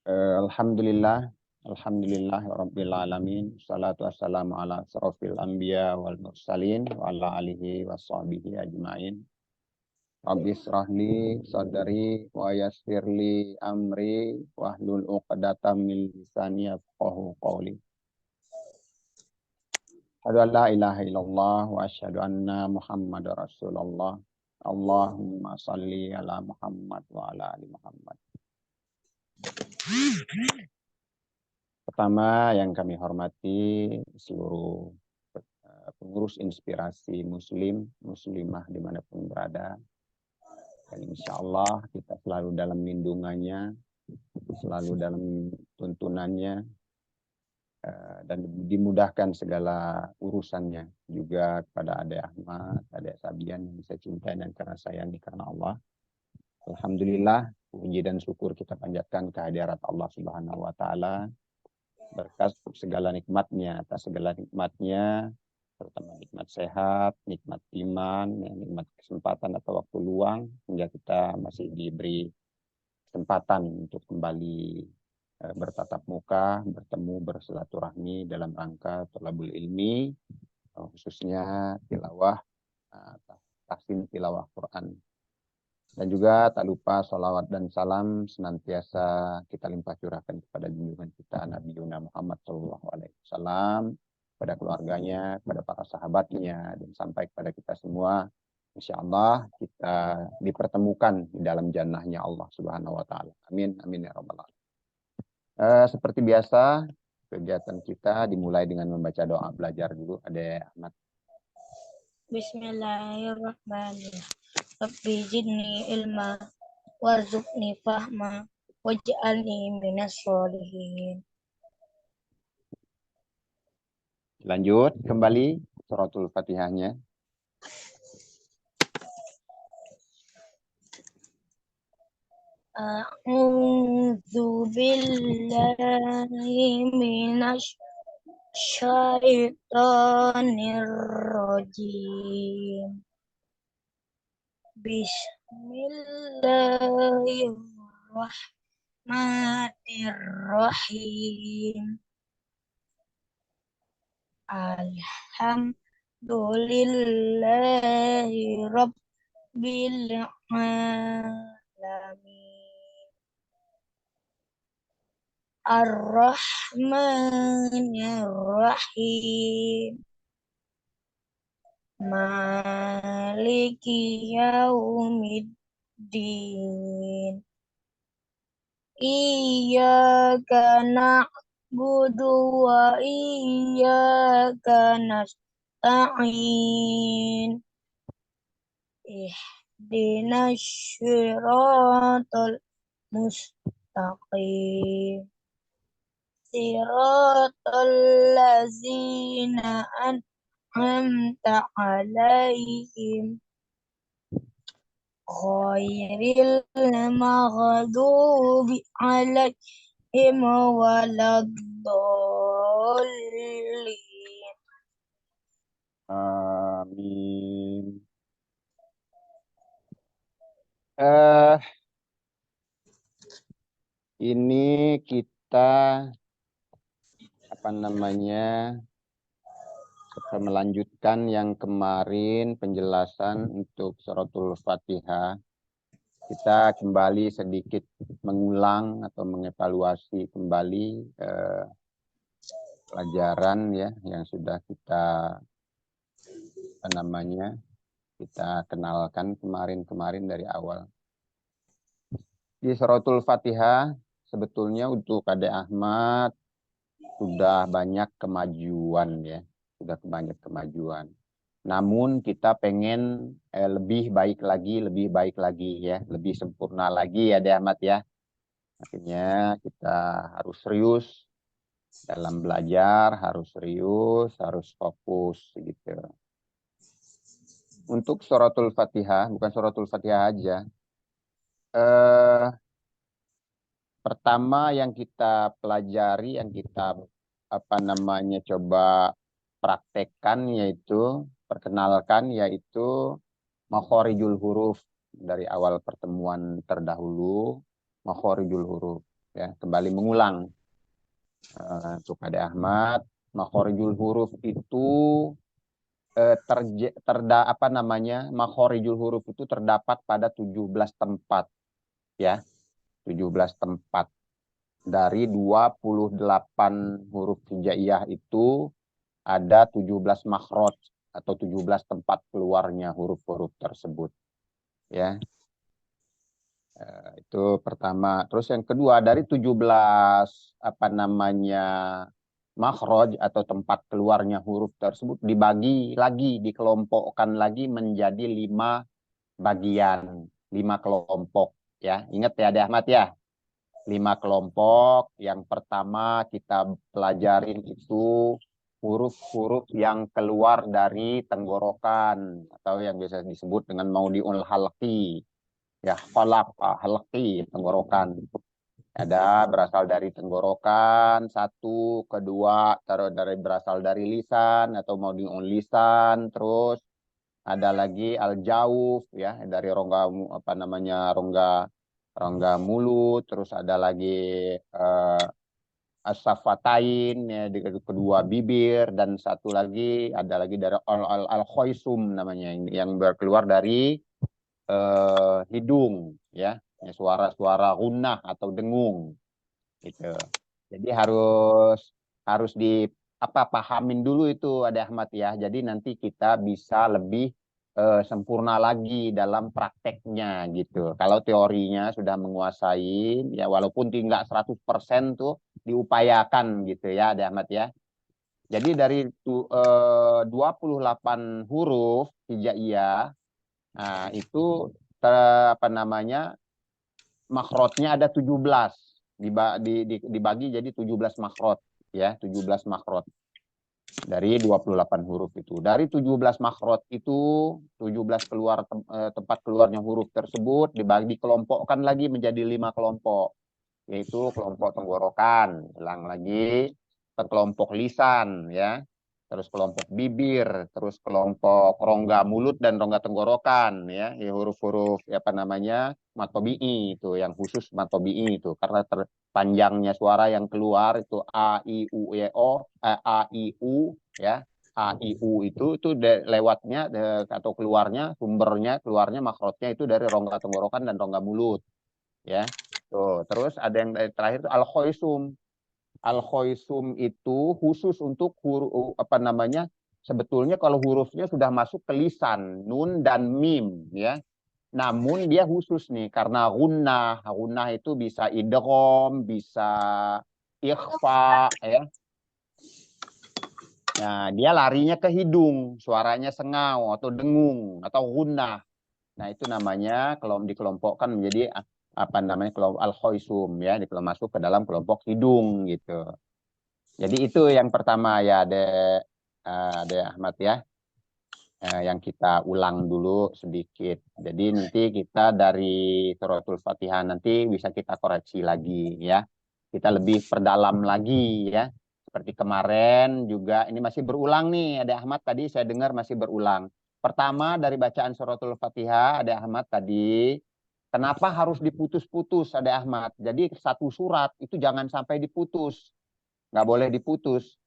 Alhamdulillah, alhamdulillah rabbil alamin. Salatu wassalamu ala asrofil anbiya wal mursalin wa ala alihi washabihi ajmain. Rabbi srahli sadri wa yassirli amri wahlul 'uqdatam min lisani yafqahu qawli. Asyhadu an la ilaha illallah wa asyhadu anna Muhammadar Rasulullah. Allahumma salli ala Muhammad wa ala ali Muhammad. Pertama yang kami hormati seluruh pengurus inspirasi muslim, muslimah dimanapun berada. Dan insya Allah kita selalu dalam lindungannya, selalu dalam tuntunannya, dan dimudahkan segala urusannya. Juga kepada Adik Ahmad, Adik Sabian yang saya cintai dan karena sayangi karena Allah. Alhamdulillah, puji dan syukur kita panjatkan kehadirat Allah Subhanahu wa Ta'ala. Berkat segala nikmatnya, atas segala nikmatnya, terutama nikmat sehat, nikmat iman, nikmat kesempatan atau waktu luang, hingga kita masih diberi kesempatan untuk kembali bertatap muka, bertemu, bersilaturahmi dalam rangka thalabul ilmi, khususnya tilawah, tahsin tilawah Quran. Dan juga tak lupa sholawat dan salam senantiasa kita limpah curahkan kepada junjungan kita Nabi Muhammad SAW, kepada keluarganya, kepada para sahabatnya, dan sampai kepada kita semua. Insya Allah kita dipertemukan di dalam jannahnya Allah Subhanahu Wa Taala. Amin, amin ya rabbal alamin. Seperti biasa, kegiatan kita dimulai dengan membaca doa belajar dulu. Ada Ahmad. Bismillahirrahmanirrahim. Rabbi zidni ilma warzuqni fahma waj'alni minas sholihin. Lanjut kembali suratul Fatihahnya. A'udzu billahi minasy syaitonir rajim. Bismillahirrahmanirrahim. Alhamdulillahi rabbil alamin. Ar-Rahmanir-Rahim. Maliki yaumiddin. Iyyaka na'budu wa iyyaka nasta'in. Ihdinas siratal mustaqim. Siratal ladzina an'amta 'alaihim ghairil maghdubi 'alaihim waladdallin. Amin. Ini kita melanjutkan yang kemarin penjelasan untuk suratul Fatihah. Kita kembali sedikit mengulang atau mengevaluasi kembali pelajaran ya yang sudah kita kita kenalkan kemarin dari awal. Di suratul Fatihah sebetulnya untuk Adik Ahmad sudah banyak kemajuan ya, sudah banyak kemajuan. Namun kita pengen lebih baik lagi ya, lebih sempurna lagi ya Adik Ahmad ya. Akhirnya kita harus serius dalam belajar, harus serius, harus fokus gitu. Untuk suratul Fatihah, bukan suratul Fatihah aja. Pertama yang kita pelajari, yang kita coba praktekkan yaitu, perkenalkan yaitu makhorijul huruf dari awal pertemuan terdahulu, makhorijul huruf. Ya, kembali mengulang untuk Ade Ahmad, makhorijul huruf itu apa namanya? Makhorijul huruf itu terdapat pada 17 tempat, ya. 17 tempat. Dari 28 huruf hijaiyah itu ada 17 makhraj atau 17 tempat keluarnya huruf-huruf tersebut, ya. Itu pertama. Terus yang kedua, dari 17 apa namanya makhraj atau tempat keluarnya huruf tersebut dibagi lagi, dikelompokkan lagi menjadi 5 bagian, 5 kelompok, ya. Ingat ya, Ade Ahmad ya. 5 kelompok. Yang pertama kita pelajarin itu huruf-huruf yang keluar dari tenggorokan atau yang biasa disebut dengan maudiul halqi. Ya, halqi, tenggorokan. Ada berasal dari tenggorokan, satu, kedua, dari berasal dari lisan atau maudiul lisan, terus ada lagi al-jauf, ya, dari rongga apa namanya, rongga mulut, terus ada lagi as-safatain, ya, di kedua bibir, dan satu lagi ada lagi dari al-khoisum namanya, yang berkeluar dari hidung, ya, suara-suara gunnah atau dengung gitu. Jadi harus di apa pahamin dulu itu, ada Ahmad ya. Jadi nanti kita bisa lebih sempurna lagi dalam prakteknya gitu. Kalau teorinya sudah menguasai, ya walaupun tinggal 100% tuh diupayakan gitu ya, ada Ahmad ya. Jadi dari 28 huruf hijaiyah, nah, itu apa namanya, makrotnya ada 17, dibagi jadi 17 makrot, ya, 17 makrot dari 28 huruf itu. Dari 17 makrot itu 17 tempat keluarnya huruf tersebut dikelompokkan lagi menjadi 5 kelompok, yaitu kelompok tenggorokan, ulang lagi, kelompok lisan, ya, terus kelompok bibir, terus kelompok rongga mulut dan rongga tenggorokan, ya, huruf-huruf apa namanya matobi'i itu, yang khusus matobi'i itu karena panjangnya suara yang keluar itu a i u e o, a i u, ya, a i u itu lewatnya atau keluarnya, sumbernya keluarnya makrotnya itu dari rongga tenggorokan dan rongga mulut, ya. Tuh, terus ada yang terakhir itu al-khoisum. Al-khoisum itu khusus untuk huruf apa namanya? Sebetulnya kalau hurufnya sudah masuk ke lisan, nun dan mim, ya. Namun dia khusus nih karena gunnah. Gunnah itu bisa idgham, bisa ikhfa, ya. Nah, dia larinya ke hidung, suaranya sengau atau dengung atau gunnah. Nah, itu namanya kalau dikelompokkan menjadi apa namanya kelompok al-khoisum, ya, masuk ke dalam kelompok hidung gitu. Jadi itu yang pertama ya, Ade Ahmad ya, yang kita ulang dulu sedikit. Jadi nanti kita dari suratul Fatihah nanti bisa kita koreksi lagi ya. Kita lebih perdalam lagi ya. Seperti kemarin juga ini masih berulang nih, Ade Ahmad tadi saya dengar masih berulang. Pertama dari bacaan suratul Fatihah, Ade Ahmad tadi, kenapa harus diputus-putus, Ade Ahmad? Jadi satu surat itu jangan sampai diputus, nggak boleh diputus.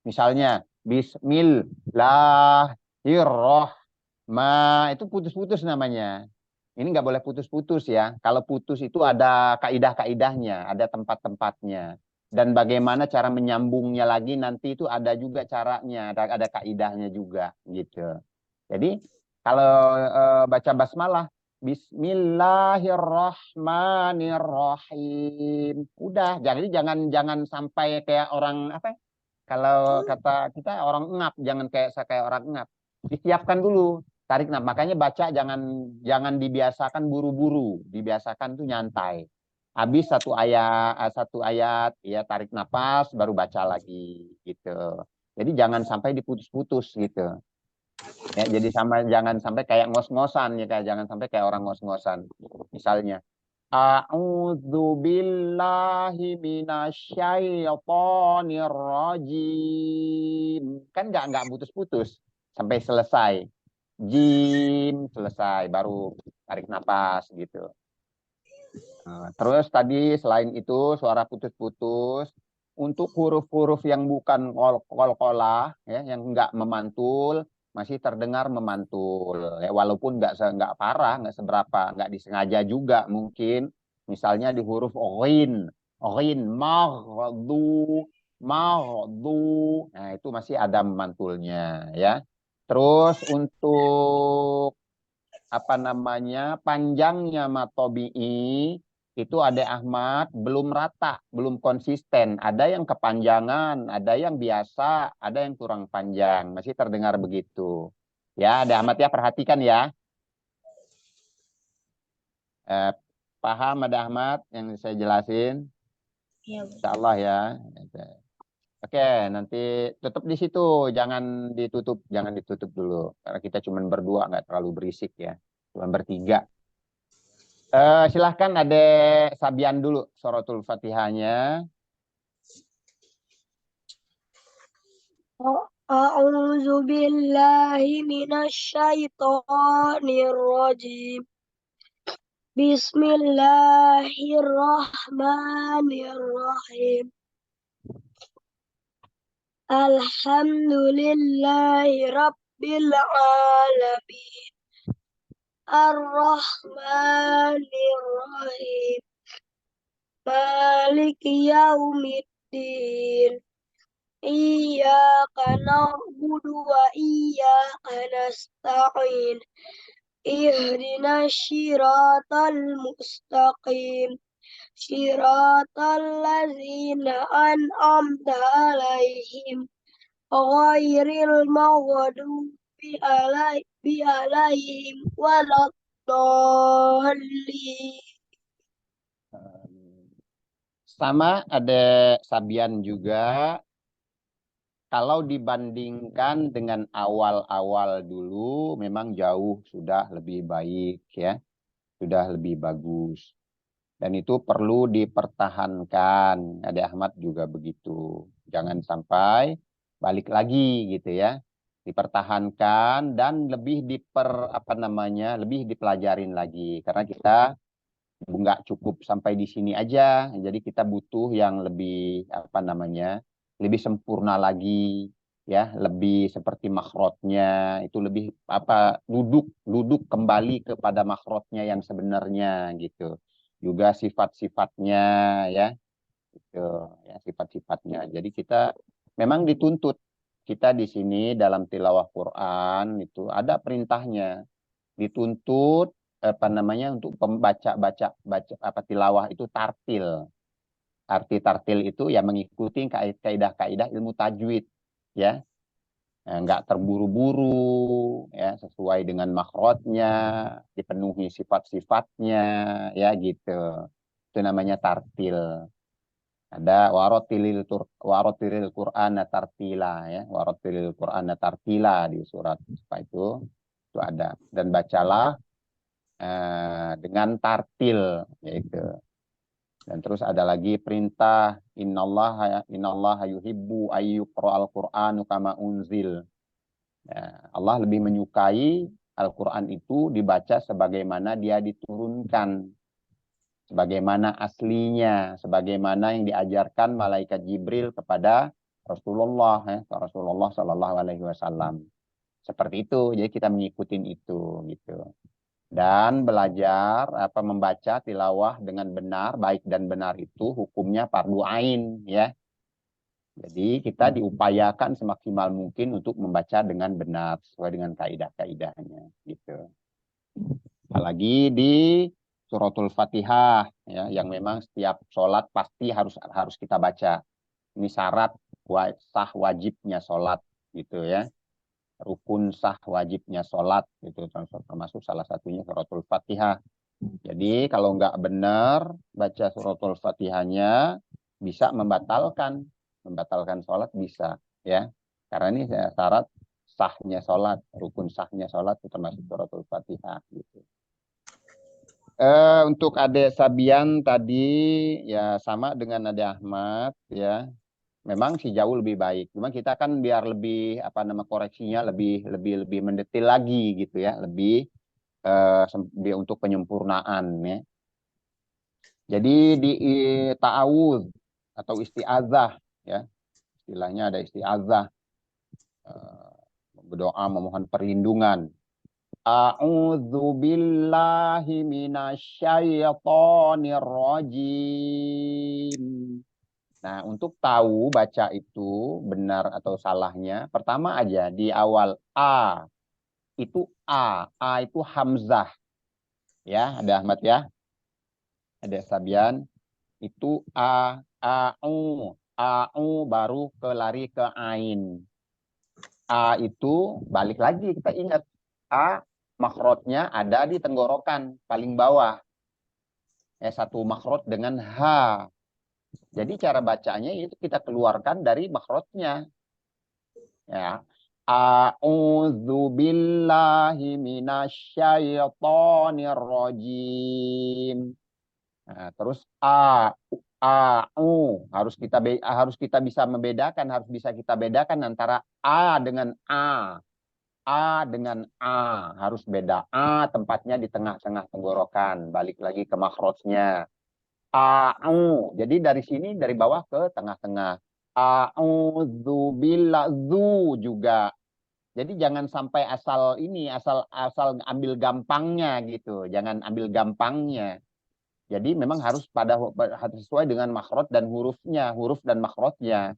Misalnya Bismillahirrohmanirrohim, itu putus-putus namanya. Ini nggak boleh putus-putus ya. Kalau putus itu ada kaidah-kaidahnya, ada tempat-tempatnya. Dan bagaimana cara menyambungnya lagi nanti itu ada juga caranya, ada kaidahnya juga gitu. Jadi kalau baca basmalah Bismillahirrahmanirrahim. Udah, jadi jangan sampai kayak orang apa? Kalau kata kita orang ngap, jangan kayak orang ngap. Disiapkan dulu, tarik nafas. Makanya baca jangan dibiasakan buru-buru, dibiasakan tuh nyantai. Habis satu ayat ya tarik nafas baru baca lagi gitu. Jadi jangan sampai diputus-putus gitu. Ya, jadi jangan sampai kayak ngos-ngosan ya, kayak jangan sampai kayak orang ngos-ngosan. Misalnya A'udzubillahi minasyaitonirrajim. Kan nggak putus-putus sampai selesai. jim, selesai, baru tarik napas gitu. Terus tadi selain itu suara putus-putus, untuk huruf-huruf yang bukan kol-kolah, ya, yang nggak memantul, masih terdengar memantul. Ya, walaupun nggak parah, nggak seberapa, nggak disengaja juga mungkin. Misalnya di huruf orin, orin, maghdu, maghdu. Nah, itu masih ada memantulnya, ya. Terus untuk apa namanya panjangnya matobi'i itu ada Ahmad belum rata, belum konsisten. Ada yang kepanjangan, ada yang biasa, ada yang kurang panjang. Masih terdengar begitu. Ya, ada Ahmad ya, perhatikan ya. Eh, paham ada Ahmad yang saya jelasin? Ya, Insya Allah ya. Oke, nanti tutup di situ, jangan ditutup dulu, karena kita cuma berdua, nggak terlalu berisik ya, cuma bertiga. Silahkan ada Sabian dulu suratul Fatihahnya. A'udzu billahi minasyaitonir rajim. Bismillahirrahmanirrahim. Alhamdulillahi rabbil alamin. Ar-Rahmanir Rahim. Maliki yaumiddin. Iyyaka na'budu wa iyyaka nasta'in. Ihdinas siratal mustaqim. Siratal ladzina an'amta 'alaihim ghairil maghdubi 'alaihim waladdallin. Sama ada Sabian juga. Kalau dibandingkan dengan awal-awal dulu, memang jauh sudah lebih baik ya, sudah lebih bagus. Dan itu perlu dipertahankan. Ade Ahmad juga begitu. Jangan sampai balik lagi gitu ya. Dipertahankan dan lebih lebih dipelajarin lagi. Karena kita nggak cukup sampai di sini aja. Jadi kita butuh yang lebih lebih sempurna lagi ya, lebih seperti makhrotnya itu lebih duduk duduk kembali kepada makhrotnya yang sebenarnya gitu. Juga sifat-sifatnya ya, gitu ya, sifat-sifatnya. Jadi kita memang dituntut kita di sini dalam tilawah Quran itu ada perintahnya, dituntut untuk pembaca baca tilawah itu tartil. Arti tartil itu ya mengikuti kaidah-kaidah ilmu tajwid ya. Nggak terburu-buru ya, sesuai dengan makhrajnya, dipenuhi sifat-sifatnya ya gitu. Itu namanya tartil. Ada warotilil Qur'an tartila ya, warotilil Qur'an tartila di surat apa itu ada, dan bacalah dengan tartil yaitu. Dan terus ada lagi perintah innallaha yuhibbu ayyuqra'al Qur'anu kama unzil. Ya, Allah lebih menyukai Al-Qur'an itu dibaca sebagaimana dia diturunkan, sebagaimana aslinya, sebagaimana yang diajarkan malaikat Jibril kepada Rasulullah ya, Rasulullah Shallallahu alaihi wasallam. Seperti itu. Jadi kita mengikuti itu gitu. Dan belajar membaca tilawah dengan benar, baik dan benar itu hukumnya fardu ain ya. Jadi kita diupayakan semaksimal mungkin untuk membaca dengan benar sesuai dengan kaidah-kaidahnya gitu. Apalagi di suratul Fatihah ya, yang memang setiap sholat pasti harus kita baca. Ini syarat sah wajibnya sholat gitu ya. Rukun sah wajibnya sholat gitu, termasuk salah satunya suratul Fatihah. Jadi kalau nggak benar baca suratul Fatihahnya bisa membatalkan sholat bisa ya. Karena ini syarat sahnya sholat, rukun sahnya sholat itu termasuk suratul Fatihah gitu. Untuk Ade Sabian tadi ya sama dengan Ade Ahmad ya. memang si jauh lebih baik. Cuma kita kan biar lebih koreksinya lebih mendetil lagi gitu ya, lebih untuk penyempurnaan ya. Jadi di ta'awudz atau isti'azah ya, istilahnya ada isti'azah, berdoa memohon perlindungan. A'udzu billahi minasyaitonir rajim. Nah, untuk tahu baca itu benar atau salahnya, pertama aja di awal itu A itu hamzah ya, ada Ahmad ya, ada Sabian, itu au baru lari ke ain. A itu balik lagi kita ingat makhrotnya ada di tenggorokan paling bawah. Satu makhrot dengan H. Jadi cara bacanya itu kita keluarkan dari makhrotnya. Ya. A'udzu billahi minasyaitonir rajim. Nah, terus harus kita bisa membedakan, harus bisa kita bedakan antara A dengan A. A dengan A harus beda. A tempatnya di tengah-tengah tenggorokan, balik lagi ke makhrajnya. Jadi dari sini dari bawah ke tengah-tengah. A'udzubillah, zu juga. Jadi jangan sampai asal ambil gampangnya gitu. Jangan ambil gampangnya. Jadi memang harus sesuai dengan makhraj dan huruf dan makhrajnya.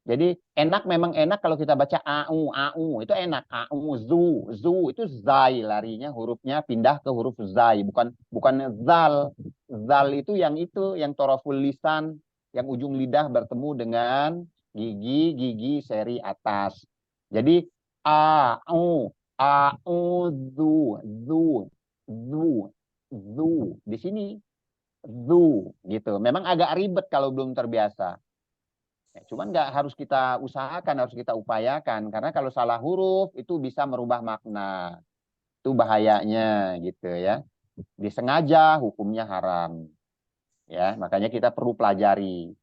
Jadi memang enak kalau kita baca au itu enak. Zu itu zai, larinya hurufnya pindah ke huruf zai, bukan zal. Zal itu yang toroful lisan, yang ujung lidah bertemu dengan gigi seri atas. Jadi zu zu zu zu di sini zu gitu. Memang agak ribet kalau belum terbiasa. Cuman nggak harus kita usahakan, harus kita upayakan. Karena kalau salah huruf itu bisa merubah makna. Itu bahayanya gitu ya. Disengaja hukumnya haram. Ya, makanya kita perlu pelajari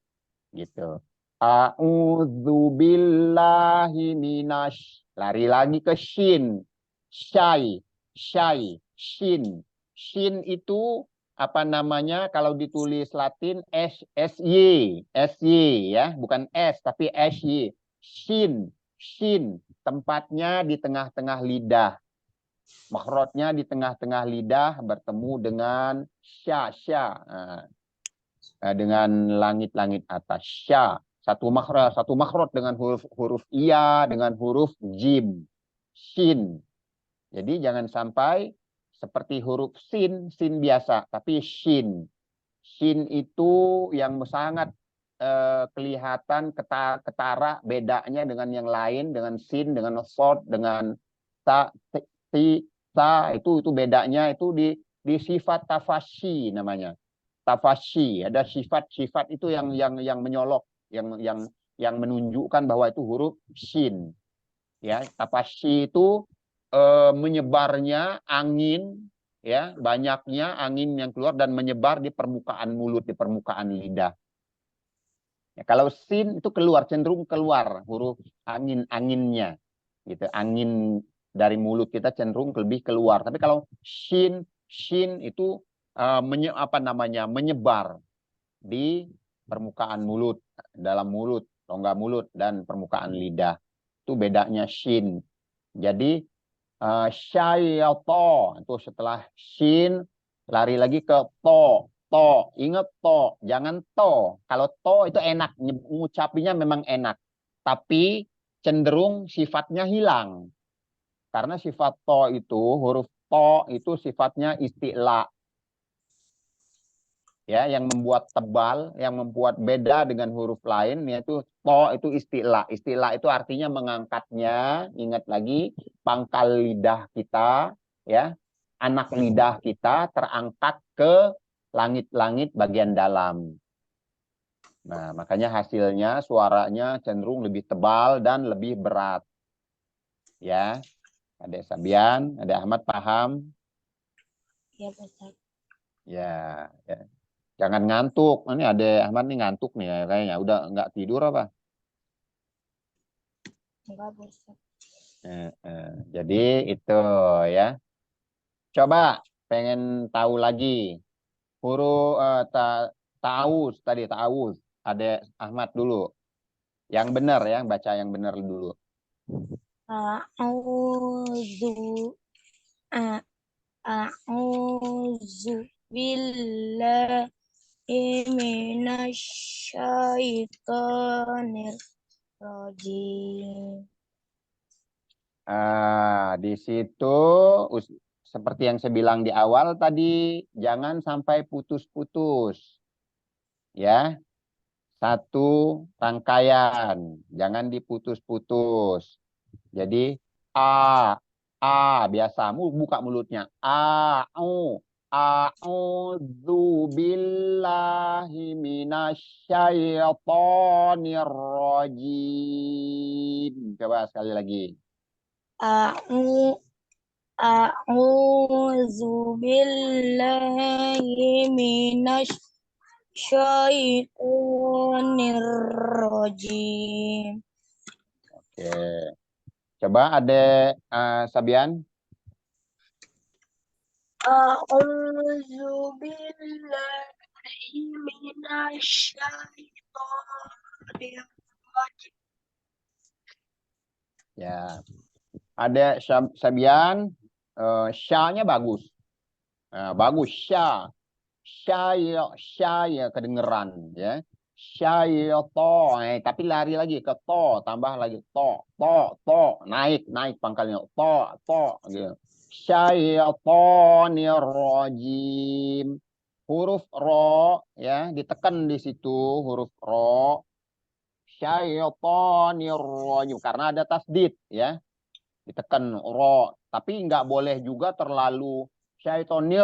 gitu. A'udzubillahi minasy. Lari lagi ke shin. Syai, shin. Shin itu kalau ditulis Latin sy ya, bukan s tapi sy. Shin tempatnya di tengah-tengah lidah, makhrajnya di tengah-tengah lidah bertemu dengan sya. Dengan langit-langit atas sya, satu makhraj dengan huruf iya dengan huruf jim, shin. Jadi jangan sampai seperti huruf sin biasa, tapi shin. Shin itu yang sangat kelihatan ketara bedanya dengan yang lain, dengan sin, dengan sod, dengan ta, ta itu bedanya itu di sifat tafashi namanya. Tafashi ada sifat itu yang menyolok, yang menunjukkan bahwa itu huruf shin. Ya, tafashi itu menyebarnya angin, ya, banyaknya angin yang keluar dan menyebar di permukaan mulut, di permukaan lidah. Ya, kalau sin itu cenderung keluar huruf anginnya, gitu. Angin dari mulut kita cenderung lebih keluar. Tapi kalau shin itu menyebar di permukaan mulut, dalam mulut, rongga mulut dan permukaan lidah. Itu bedanya shin. Jadi syaito itu setelah shin lari lagi ke to. Ingat to, jangan to. Kalau to itu enak, ngucapinya memang enak, tapi cenderung sifatnya hilang. Karena sifat to itu, huruf to itu sifatnya isti'la. Ya, yang membuat tebal, yang membuat beda dengan huruf lain, yaitu to itu isti'la. Isti'la itu artinya mengangkatnya. Ingat lagi, pangkal lidah kita, ya, anak lidah kita terangkat ke langit-langit bagian dalam. Nah, makanya hasilnya suaranya cenderung lebih tebal dan lebih berat. Ya, ada Sabian, ada Ahmad, paham? Ya, Ustaz. Ya, ya. Jangan ngantuk. Ini ada Ahmad nih ngantuk nih kayaknya. Udah nggak tidur apa? Enggak, Pak Ustadz. Jadi itu ya. Coba pengen tahu lagi huruf ta'awuz tadi ta'awuz. Ada Ahmad dulu. Yang benar ya, baca yang benar dulu. A'udzu a- a'udzu billahi minasyaitonir rajim. Di situ seperti yang saya bilang di awal tadi, jangan sampai putus-putus. Ya, satu rangkaian, jangan diputus-putus. Jadi biasa buka mulutnya. A'udzu billahi minasyaitonir rajim. Coba sekali lagi. A'u A'udzu billahi minasyaitonir rajim. Oke. Coba ada Sabian. A'udzu billahi minasyaitonir rajim. Ya. Ada Sabian. Sya-nya bagus. Bagus sya. Syaya kedengeran ya. Syaito. Tapi lari lagi ke to, tambah lagi to, naik pangkalnya to gitu. Syaitonir rajim. Huruf ro ya, ditekan di situ huruf ro. Syaitonir rajim karena ada tasdid ya. Ditekan ro, tapi nggak boleh juga terlalu syaitonir,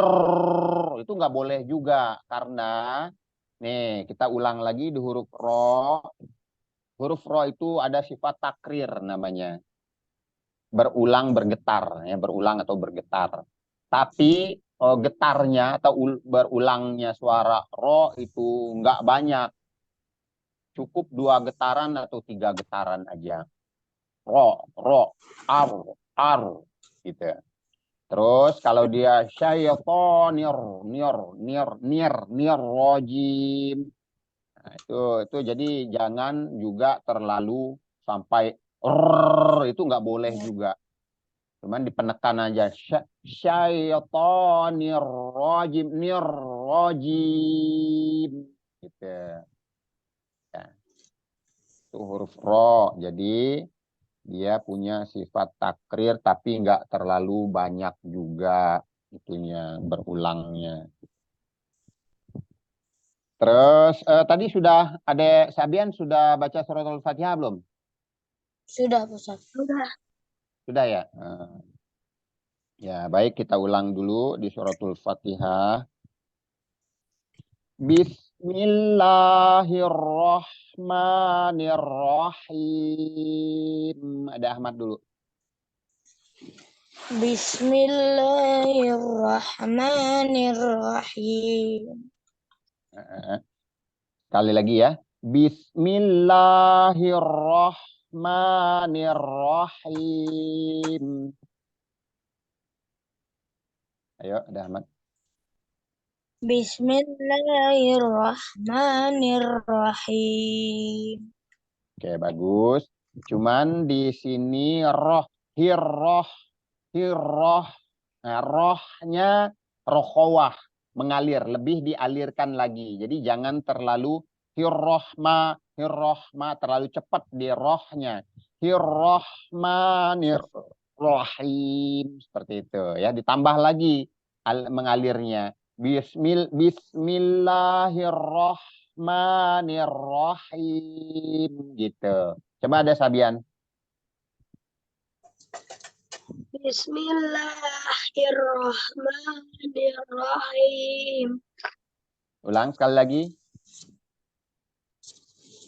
itu nggak boleh juga karena nih kita ulang lagi di huruf ro. Huruf ro itu ada sifat takrir namanya, berulang bergetar ya, berulang atau bergetar. Tapi getarnya atau berulangnya suara ro itu nggak banyak, cukup 2 getaran atau 3 getaran aja. Ro, ar gitu. Terus kalau dia syaitonir nir rojim. Nah, itu jadi jangan juga terlalu sampai itu nggak boleh juga. Cuman dipenekan aja syaitonir rojim nir rojim gitu. Ya. Itu huruf ro. Jadi dia punya sifat takrir tapi nggak terlalu banyak juga itunya berulangnya. Terus tadi sudah ada Sabian sudah baca surat Al-Fatihah belum? Sudah, Pak Ustadz. Sudah ya. Ya baik kita ulang dulu di suratul Fatihah. Bismillahirrahmanirrahim. Ada Ahmad dulu. Bismillahirrahmanirrahim. Sekali lagi ya. Bismillahirrahmanirrahim. Ayo, ada Ahmad. Bismillahirrahmanirrahim. Oke, bagus. Cuman di sini hirroh. Nah, rohnya rohowah, mengalir, lebih dialirkan lagi. Jadi jangan terlalu hirrohma terlalu cepat di rohnya. Hirrohmanirrohim seperti itu ya. Ditambah lagi mengalirnya. Bismillahirrohmanirrohim gitu. Coba ada Sabian. Bismillahirrahmanirrahim. Ulang sekali lagi.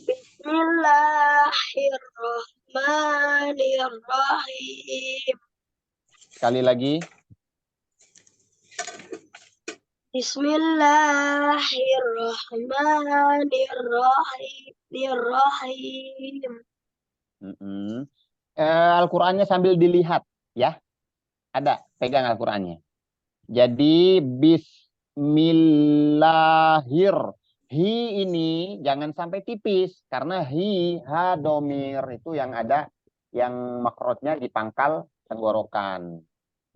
Bismillahirrahmanirrahim. Sekali lagi. Bismillahirrahmanirrahim. Al-Qur'annya sambil dilihat ya. Ada, pegang Al-Qur'annya. Jadi bismillahir. Hi ini jangan sampai tipis karena ha domir itu yang ada yang makrotnya di pangkal tenggorokan.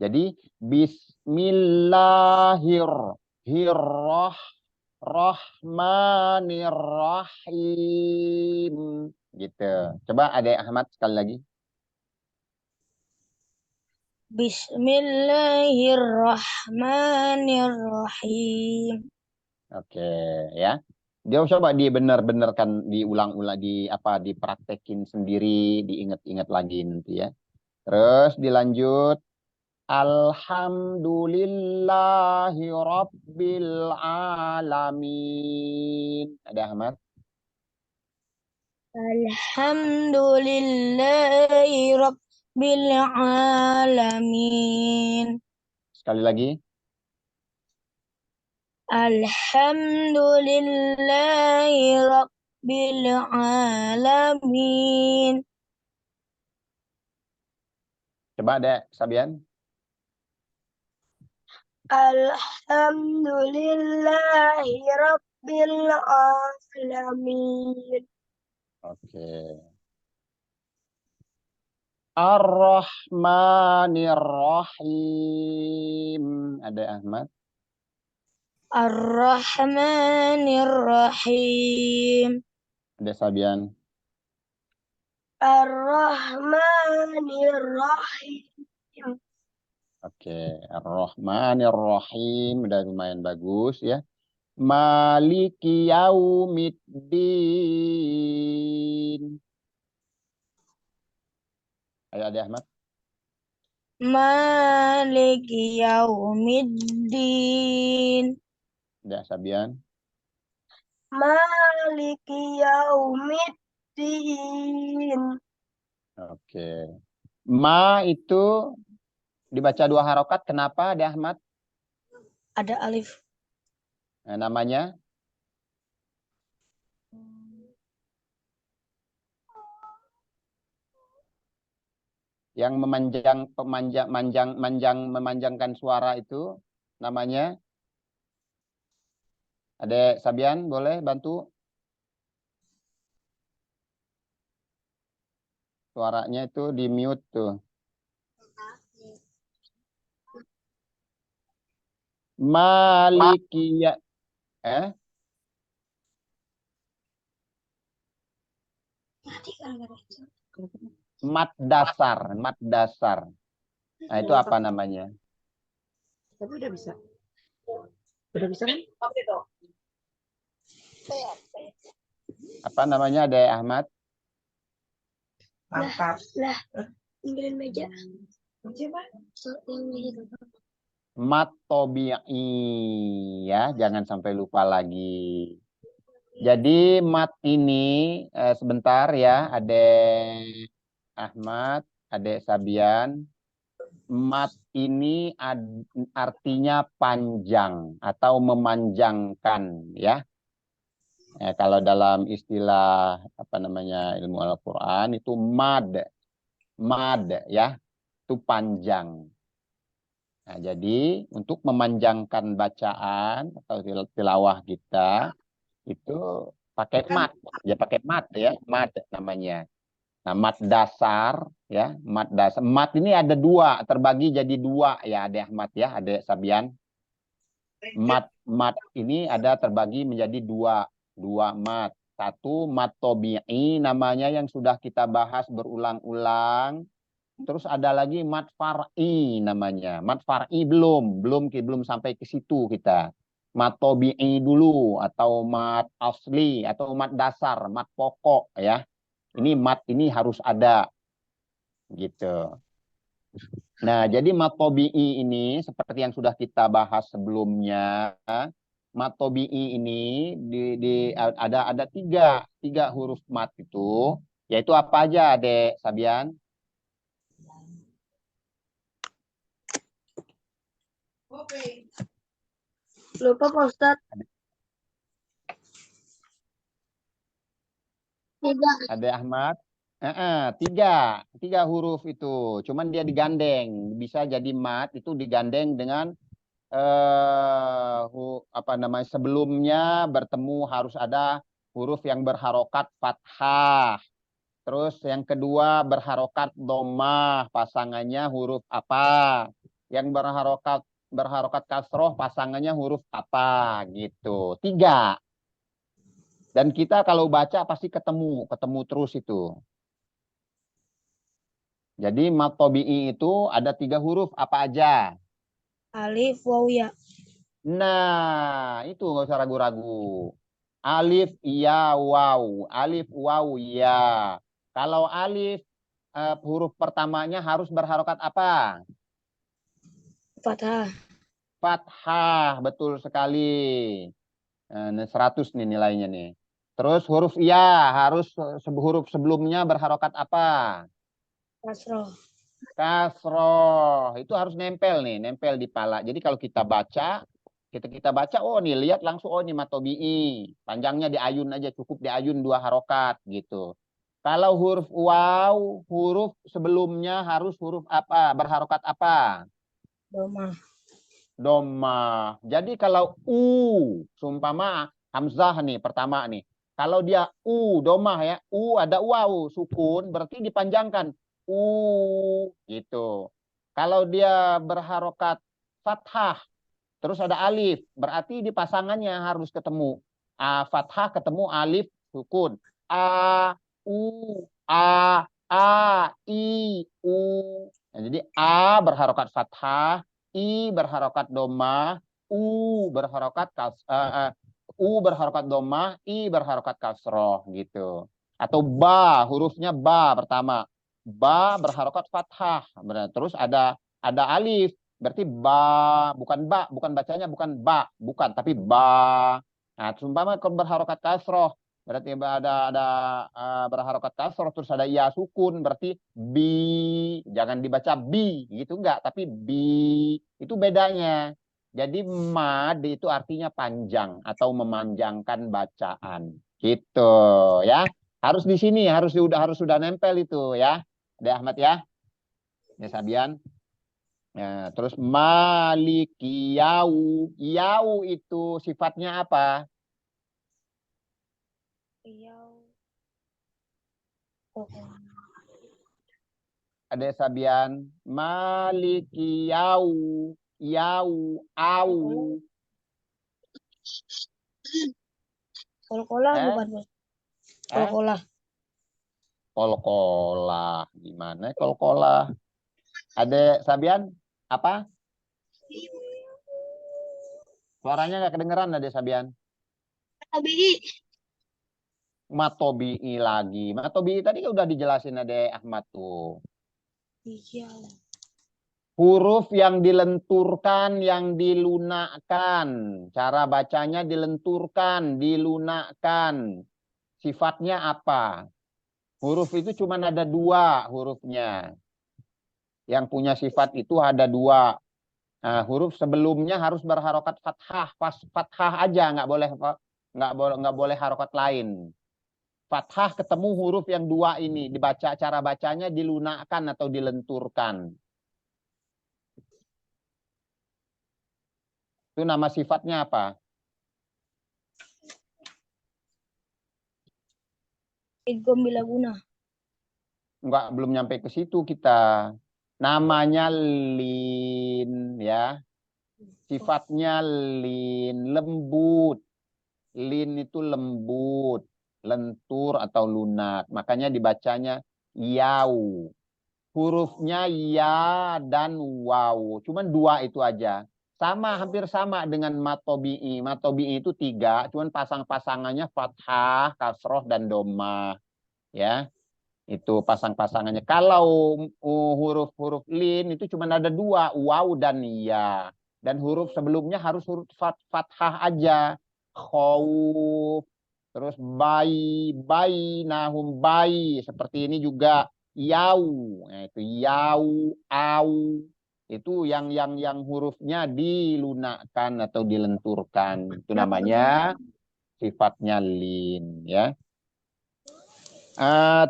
Jadi bismillahirrahmanirrahim gitu. Coba Adek Ahmad sekali lagi. Bismillahirrahmanirrahim. Oke, ya. Dia coba dibenar-benarkan, diulang-ulang, dipraktekin sendiri, diingat-ingat lagi nanti ya. Terus dilanjut. Alhamdulillahi Rabbil Alamin. Ada Ahmad? Alhamdulillahi Rabbil Alamin. Sekali lagi. Alhamdulillahi Rabbil Alamin. Coba ada Sabian. Alhamdulillahi Rabbil Alamin. Oke. Ar-Rahmanir-Rahim. Ada Ahmad? Ar-Rahmanir-Rahim. Ada Sabian? Ar-Rahmanir-Rahim. Oke. Ar-Rahmanir-Rahim. Udah lumayan bagus ya. Maliki yaumiddin. Ayo ada Ahmad. Maliki yaumiddin. Ada Sabian. Maliki yaumiddin. Oke. Ma itu dibaca 2 harokat. Kenapa ada Ahmad? Ada alif. Nah, namanya? Yang memanjangkan suara itu namanya? Ada Sabian, boleh bantu? Suaranya itu di mute tuh. Malikiya. Mat dasar, mat dasar. Nah, itu apa namanya? Tapi udah bisa. Udah bisa kan? Apa namanya, Ada Ahmad? Mantap. Lah, tinggalin meja. Coba. Mat tobi'i ya, jangan sampai lupa lagi. Jadi mat ini sebentar ya, Ade Ahmad, Ade Sabian. Mat ini artinya panjang atau memanjangkan ya. Kalau dalam istilah apa namanya ilmu Al-Qur'an itu mad ya, itu panjang. Nah, jadi untuk memanjangkan bacaan atau tilawah kita itu pakai mat, ya pakai mat ya, mat namanya. Nah, mat dasar ya, mat dasar. Mat ini ada 2, terbagi jadi 2 ya, ada Ahmad ya, ada Sabian. Mat ini ada terbagi menjadi 2 mat. Satu mat tobi'i namanya yang sudah kita bahas berulang-ulang. Terus ada lagi mat far'i namanya. Mat far'i belum sampai ke situ kita. Mat tobi'i dulu atau mat asli atau mat dasar, mat pokok ya. Ini mat ini harus ada gitu. Nah, jadi mat tobi'i ini seperti yang sudah kita bahas sebelumnya. Mat tobi'i ini ada tiga huruf mat itu, yaitu apa aja, Dek Sabian? Lupa Pak Ustadz. Tidak. Ada Ahmad? Tiga huruf itu. Cuman dia digandeng. Bisa jadi mat itu digandeng dengan apa namanya sebelumnya bertemu harus ada huruf yang berharokat fathah. Terus yang kedua berharokat domah, pasangannya huruf apa? Yang berharokat kasroh, pasangannya huruf apa? Gitu. Tiga. Dan kita kalau baca pasti ketemu terus itu. Jadi mat tobi'i itu ada tiga huruf apa aja? Alif, waw, ya. Nah, itu nggak usah ragu-ragu. Alif, ya, waw. Alif, waw, ya. Kalau alif, huruf pertamanya harus berharokat apa? Fathah. Fathah, betul sekali. 100 nih nilainya nih. Terus huruf ya harus huruf sebelumnya berharokat apa? Kasroh. Kasroh. Itu harus nempel nih, nempel di pala. Jadi kalau kita baca, kita baca, oh nih lihat langsung, oh ini matobi'i. Panjangnya diayun aja, cukup diayun 2 harokat gitu. Kalau huruf waw, huruf sebelumnya harus huruf apa? Berharokat apa? Domah. Domah. Jadi kalau sumpama hamzah nih pertama nih. Kalau dia domah ya, ada waw sukun berarti dipanjangkan gitu. Kalau dia berharokat fathah terus ada alif berarti di pasangannya harus ketemu fathah ketemu alif sukun u a i u. Nah, jadi berharokat fathah, I berharokat domah, berharokat berharokat domah, I berharokat kasroh gitu. Atau hurufnya pertama. Berharokat fathah. Terus ada alif, berarti bukan bacanya bukan bukan tapi ba. Nah, umpama kalau berharokat kasroh, berarti ada berharokat kasroh terus ada ya sukun berarti jangan dibaca bi gitu enggak tapi itu bedanya. Jadi mad itu artinya panjang atau memanjangkan bacaan gitu ya. Harus di sini harus sudah nempel itu ya. Deh Ahmad ya. Ya Sabian. Ya, terus maliki yau itu sifatnya apa? Yaw. Ada Sabian, maliki au. Kol-kolah Eh, bukan, Bos. eh, Kol-kolah. kol-kolah. Gimana kol-kolah? Ada Sabian, apa? Suaranya nggak kedengeran ada Sabian. Tabii. Matobi'i lagi. Matobi'i tadi udah dijelasin ada Ahmad tuh. Iya. Huruf yang dilenturkan, yang dilunakkan. Cara bacanya dilenturkan, dilunakkan. Sifatnya apa? Huruf itu cuma ada 2 hurufnya. Yang punya sifat itu ada 2. Nah, huruf sebelumnya harus berharokat fathah, fathah aja, nggak boleh harokat lain. Fathah ketemu huruf yang 2 ini, dibaca cara bacanya dilunakkan atau dilenturkan. Itu nama sifatnya apa? Idgham bila guna. Belum nyampe ke situ kita. Namanya lin ya. Sifatnya lin, lembut. Lin itu lembut, lentur atau lunak. Makanya dibacanya yau. Hurufnya ya dan waw. Cuman 2 itu aja. Hampir sama dengan matobi'i. Matobi'i itu 3, cuman pasang-pasangannya fathah, kasroh, dan domah. Ya, itu pasang-pasangannya. Kalau huruf-huruf lin itu cuma ada 2, waw dan ya. Dan huruf sebelumnya harus huruf fathah aja. Khauf, terus nahum seperti ini juga yau. Nah, itu yau, au. Itu yang hurufnya dilunakkan atau dilenturkan. Itu namanya sifatnya lin ya.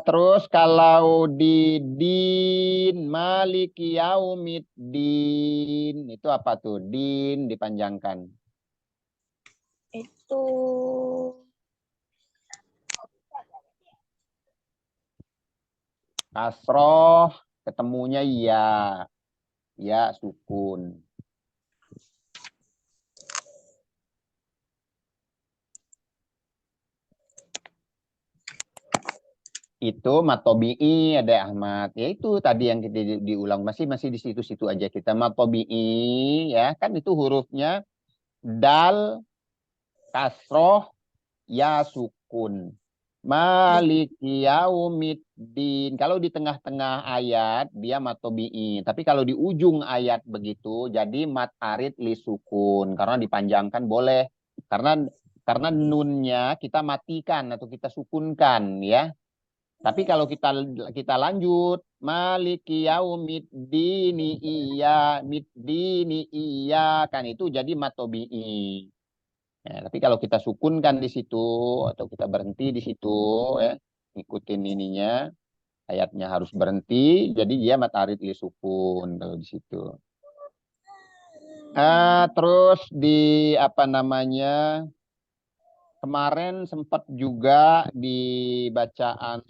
Terus kalau di din, maliki yaumiddin, itu apa tuh? Din dipanjangkan. Itu Kasroh, ketemunya ya. Ya, sukun. Itu matobi'i ada Ahmad. Ya itu tadi yang kita diulang. Masih di situ-situ aja kita. Matobi'i, ya kan itu hurufnya dal, kasroh, ya, sukun. Maliki yaumiddin. Kalau di tengah-tengah ayat dia matobi'i. Tapi kalau di ujung ayat begitu jadi mat arid li sukun. Karena dipanjangkan boleh. Karena nunnya kita matikan atau kita sukunkan ya. Tapi kalau kita lanjut maliki yaumiddini iya middini iya kan itu jadi matobi'i. Ya, tapi kalau kita sukunkan di situ atau kita berhenti di situ ya, ngikutin ininya, ayatnya harus berhenti, jadi dia matarid li sukun kalau di situ. Terus di apa namanya? Kemarin sempat juga di bacaan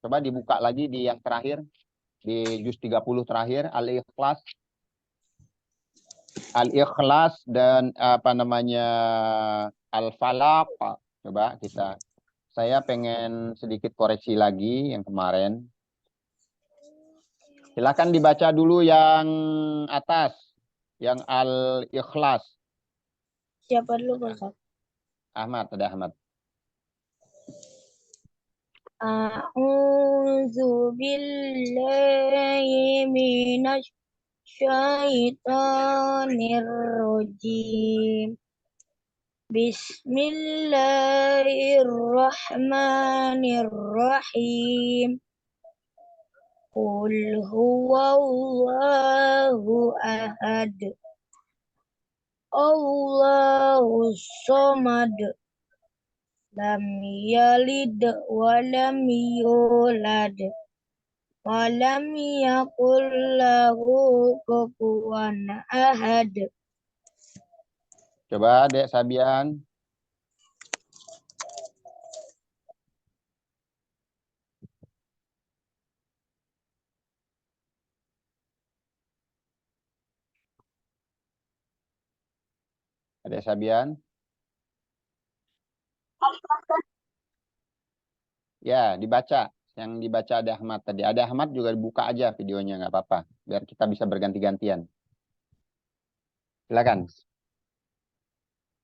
coba dibuka lagi di yang terakhir di juz 30 terakhir Al-Ikhlas. Al-Ikhlas dan apa namanya Al-Falaq. Coba saya pengen sedikit koreksi lagi yang kemarin. Silakan dibaca dulu yang atas, yang Al-Ikhlas. siapa dulu, Pak Ustaz? Ahmad, ada Ahmad. A'udzu billahi minasy syaitonir rajim. Bismillahirrahmanirrahim. Qul huwallahu ahad. Allahus samad. Lam yalid wa lam yulad. Wa lam yakul lahu kufuwan ahad. Coba Dek Sabian. Ada Sabian? Ya, dibaca. Yang dibaca ada Ahmad tadi. Ada Ahmad juga dibuka aja videonya, nggak apa-apa. Biar kita bisa berganti-gantian. Silakan.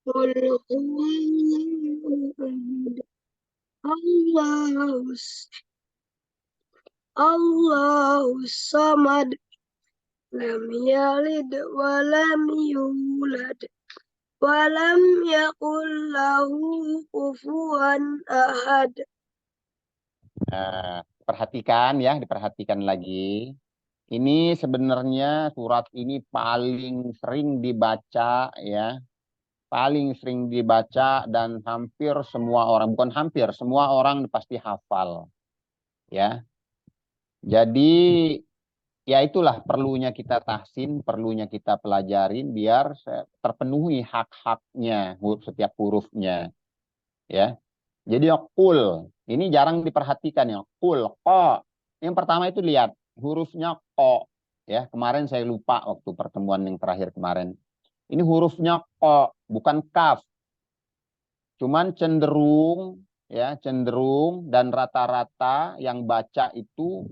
Qul huwallahu Allahus samad. Lam yalid wa lam yulad. Wa lam yakul lahu kufuwan ahad. Perhatikan ya, diperhatikan lagi. Ini sebenarnya surat ini paling sering dibaca ya. Paling sering dibaca dan hampir semua orang, bukan hampir, semua orang pasti hafal. Ya. Jadi ya itulah perlunya kita tahsin, perlunya kita pelajarin biar terpenuhi hak-haknya setiap hurufnya. Ya. Jadi qul, ini jarang diperhatikan ya. Qul, qa. Yang pertama itu lihat hurufnya qa. Ya, kemarin saya lupa waktu pertemuan yang terakhir kemarin. Ini hurufnya qa, bukan kaf. Cuman cenderung ya, cenderung dan rata-rata yang baca itu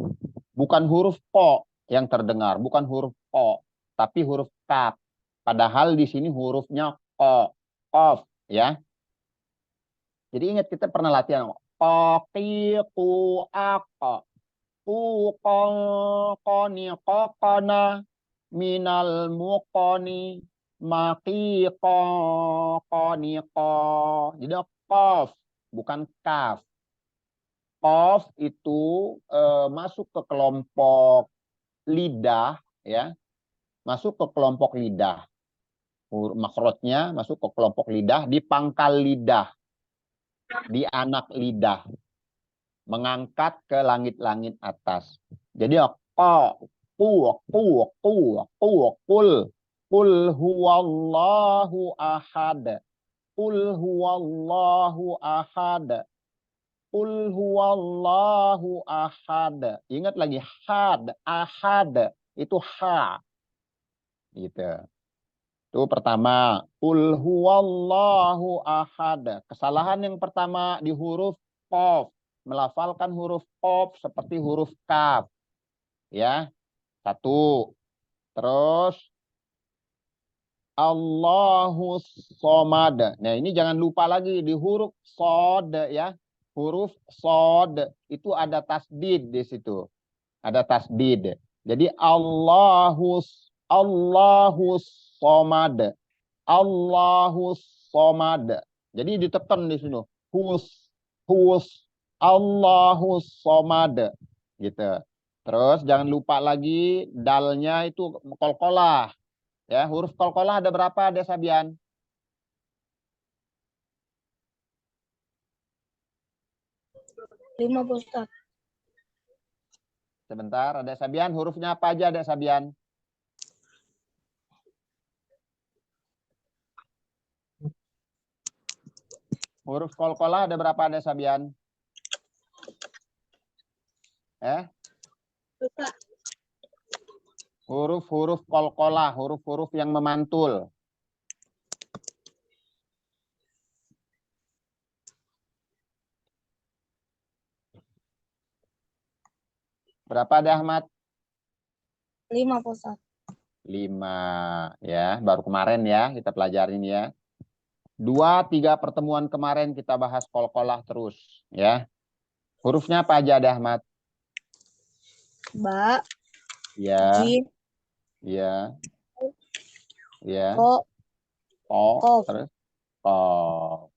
bukan huruf qa yang terdengar, bukan huruf qa, tapi huruf kaf. Padahal di sini hurufnya qa, qaf ya. Jadi ingat kita pernah latihan qaqiqu aqa qani qaqana minal muqani maqiqa qaniqa. Jadi qaf bukan kaf. Qaf itu masuk ke kelompok lidah ya, masuk ke kelompok lidah. Makrotnya masuk ke kelompok lidah di pangkal lidah, di anak lidah. mengangkat ke langit-langit atas. Jadi qul huwallahu ahad. Qul huwallahu ahad. Qul huwallahu ahad. Ingat lagi ahad itu ha. Gitu. Itu pertama, qul huwallahu ahad. Kesalahan yang pertama di huruf qaf, melafalkan huruf qaf seperti huruf kaf. Ya. Satu. Terus Allahu somad. Nah, ini jangan lupa lagi di huruf sod ya. Huruf sod itu ada tasdid di situ. Ada tasdid. Jadi Allahu somad. Allahu somad. Jadi ditekan di sini. Hus Allahu somad. Gitu. Terus jangan lupa lagi dalnya itu qalqalah. Ya, huruf qalqalah ada berapa, Dek Sabian? Lima, Pak Ustadz. Sebentar, ada Sabian. Hurufnya apa aja, Dek Sabian? Huruf qalqalah ada berapa, Dek Sabian? Huruf-huruf qalqalah, huruf-huruf yang memantul. Berapa, Dek Ahmad? 5, Pak Ustadz. 5 ya, baru kemarin ya kita pelajarin ya. 2-3 pertemuan kemarin kita bahas qalqalah terus ya. Hurufnya apa aja, Dek Ahmad? Ba, Ya. jim, Ya. Ya. ko, Ko, terus ko.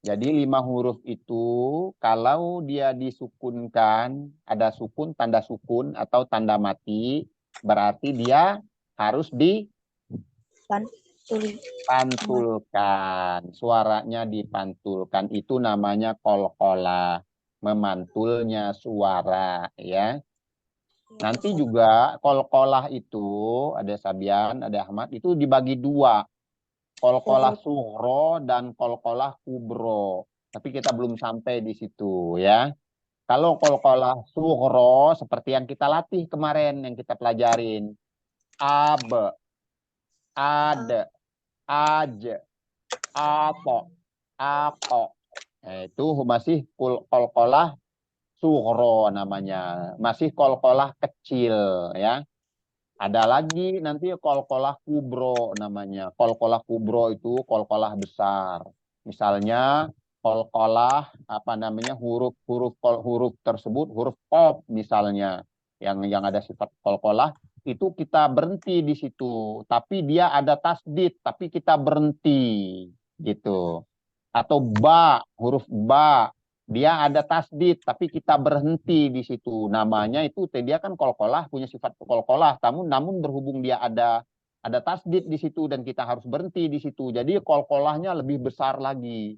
Jadi 5 huruf itu kalau dia disukunkan, ada sukun, tanda sukun atau tanda mati, berarti dia harus dipantulkan. Suaranya dipantulkan. Itu namanya qalqalah, memantulnya suara ya. Nanti juga qalqalah itu ada Sabian, ada Ahmad, itu dibagi 2. Qalqalah sughra dan qalqalah kubro. Tapi kita belum sampai di situ ya. Kalau qalqalah sughra seperti yang kita latih kemarin, yang kita pelajarin. Ab, ad, aj, apo, ako. Nah, itu masih qalqalah sughra namanya. Masih qalqalah kecil ya. Ada lagi nanti qalqalah kubro namanya. Qalqalah kubro itu qalqalah besar. Misalnya qalqalah apa namanya huruf tersebut huruf qaf misalnya yang ada sifat qalqalah itu kita berhenti di situ. Tapi dia ada tasdid tapi kita berhenti gitu. Atau huruf ba dia ada tasdid tapi kita berhenti di situ, namanya itu dia kan qalqalah, punya sifat qalqalah, namun berhubung dia ada tasdid di situ dan kita harus berhenti di situ, jadi qalqalahnya lebih besar lagi,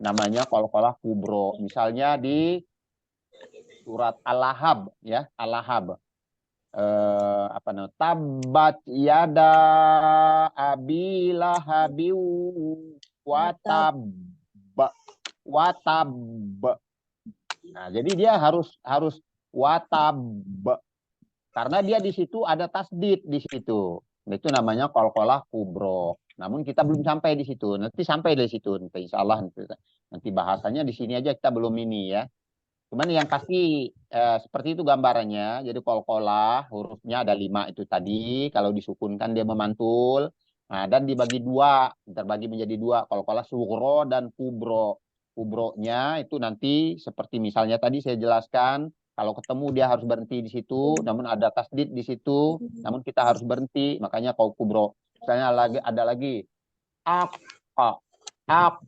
namanya qalqalah kubro. Misalnya di surat Al-Lahab ya, Al-Lahab apa namanya, tabat yada abilahabiu watab. Nah, jadi dia harus watab karena dia di situ ada tasdid di situ. Itu namanya qalqalah kubro. Namun kita belum sampai di situ. Nanti sampai di situ. Insya Allah nanti bahasanya di sini aja, kita belum ini ya. Cuman yang pasti seperti itu gambarannya. Jadi qalqalah hurufnya ada 5 itu tadi. Kalau disukunkan dia memantul. Nah, dan dibagi 2, terbagi menjadi 2, qalqalah sughra dan kubro. Kubronya itu nanti seperti misalnya tadi saya jelaskan, kalau ketemu dia harus berhenti di situ, namun ada tasdid di situ, namun kita harus berhenti, makanya kau kubro. Misalnya ada lagi apa. Nah,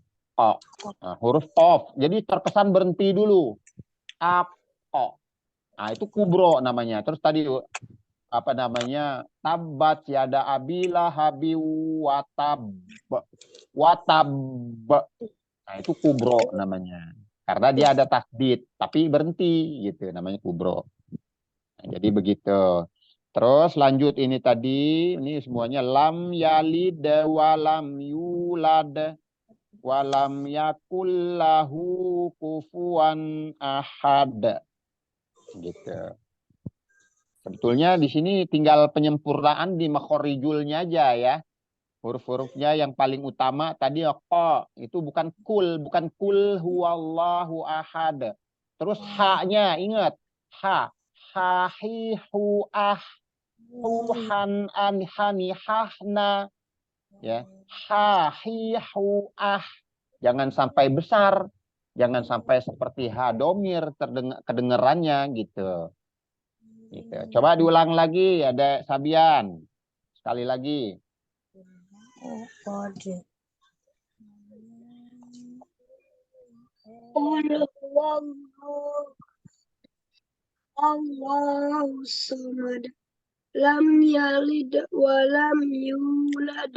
huruf qaf. Jadi terkesan berhenti dulu. Apa. Nah, itu kubro namanya. Terus tadi apa namanya, tabat yada abila habi watab. Nah, itu kubro namanya. Karena dia ada tasdid, tapi berhenti gitu, namanya kubro. Nah, jadi begitu. Terus lanjut ini tadi, ini semuanya lam yalid walam yulad walam yakullahu kufuwan ahad. Gitu. Sebetulnya di sini tinggal penyempurnaan di makhorijulnya aja ya. Huruf-hurufnya yang paling utama tadi ko, itu bukan kul huwallahu ahad. Terus ha-nya ingat, ha, hi hu ah, tuhan an hani hahna, ya, ha hi hu ah. Jangan sampai besar, jangan sampai seperti ha domir terdengar kedengerannya gitu. Gitu. Coba diulang lagi, ada Sabian. Sekali lagi. Kode. Allahu samad. Lam yalid walam yulad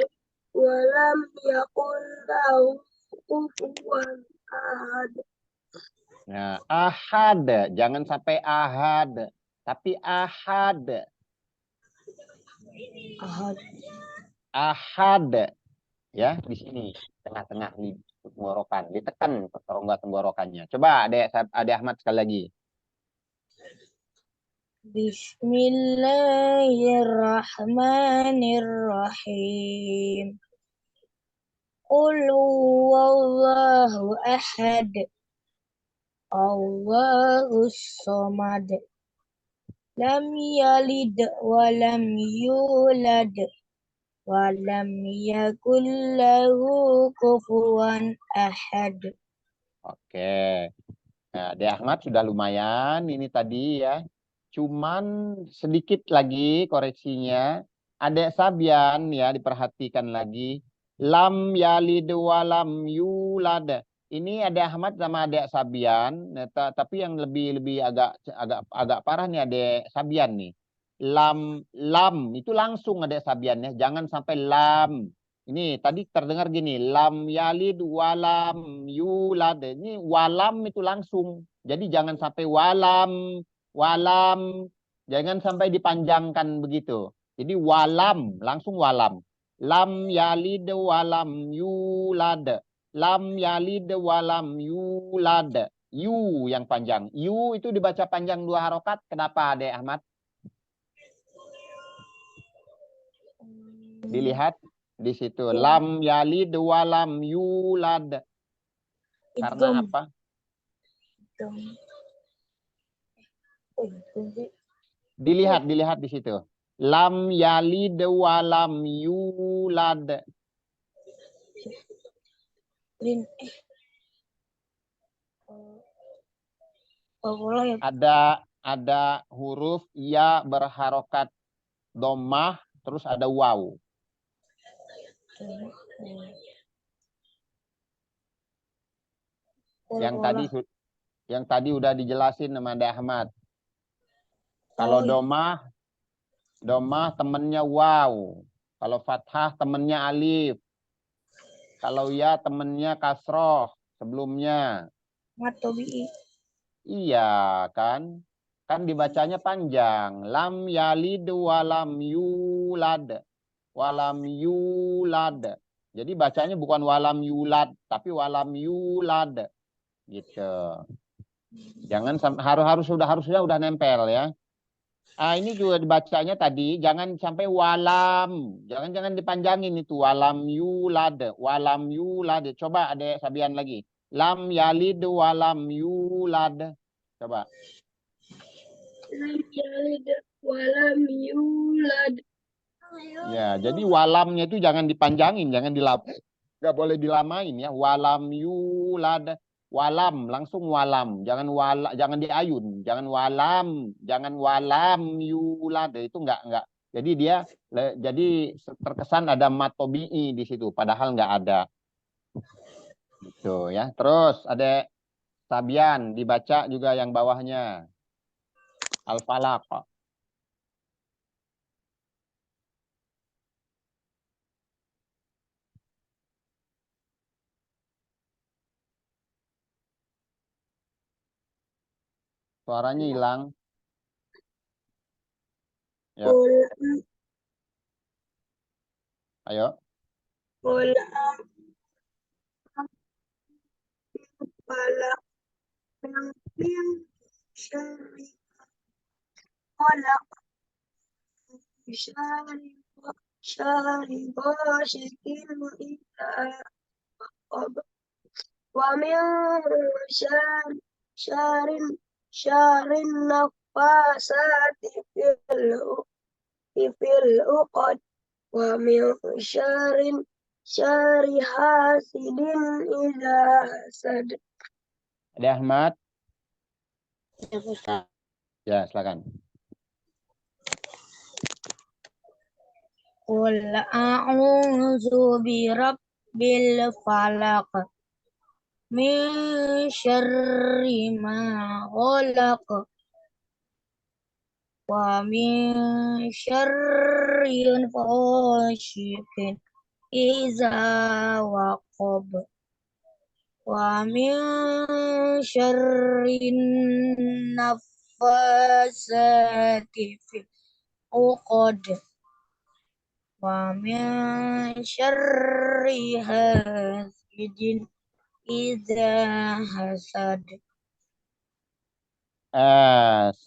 walam yakul lahu kufuwan ahad. Nah, ahad, jangan sampai ahad, tapi ahad, Ahad. ahad, ya di sini tengah-tengah di tenggorokan, ditekan rongga tenggorokannya. Coba Ade Ahmad sekali lagi. Bismillahirrahmanirrahim. Qul huwallahu ahad. Allahus samad. Lam yalid walam yulad walam yakul lahu kufuwan ahad. Oke. Nah, Ade Ahmad sudah lumayan ini tadi ya. Cuman sedikit lagi koreksinya. Adek Sabian ya diperhatikan lagi. Lam yalid walam yulad. Ini Adek Ahmad sama Adek Sabian, tapi yang lebih agak parah nih Adek Sabian nih. Lam itu langsung Adek Sabian ya, jangan sampai lam. Ini tadi terdengar gini, lam yalid walam yulad. Ini walam itu langsung. Jadi jangan sampai walam, jangan sampai dipanjangkan begitu. Jadi walam, langsung walam. Lam yalid walam yulad. Lam yalid walam yulad. Yu yang panjang. Yu itu dibaca panjang 2 harokat. Kenapa Ade Ahmad? Dilihat di situ. Lam yalid walam yulad. Karena apa? Dilihat di situ. Lam yalid walam yulad. Ada huruf ya berharokat domah, terus ada waw. Yang tadi udah dijelasin sama Ade Ahmad. Kalau domah temennya waw. Kalau fathah temennya alif. Kalau ya temennya kasroh sebelumnya. Iya kan? Kan dibacanya panjang. Lam yalid walam yulad. Walam yulad. Jadi bacanya bukan walam yulad, tapi walam yulad. Gitu. Jangan harusnya udah nempel ya. Ini juga dibacanya tadi jangan sampai walam. Jangan dipanjangin itu walam yulad, walam yulad. Coba ada Sabian lagi. Lam yalid walam yulad. Coba. Lam yalid walam yulad. Ya, jadi walamnya itu jangan dipanjangin, jangan nggak boleh dilamain ya. Walam yulad. Walam, langsung walam. Jangan diayun, jangan walam yulad. Itu enggak. Jadi jadi terkesan ada matobi'i di situ, padahal enggak ada. Gitu ya. Terus ada Sabian dibaca juga yang bawahnya. Al-Falaq. Suaranya hilang. Ya, Qul ayo. qul falaq min syarri khalaq syarri syarri ghasikin idza waqab wa min syarrin syarrin nafasati fil uqad wa min syarri hasidin idza hasad. Ada Ahmad? Ya, Ustaz. Ya, silakan. Qul a'udzu birabbil falaq min syarri ma khalaq wa min syarri ghasikin idza waqab wa min syarri naffasati fil uqad wa min syarri hasidin idza hasad.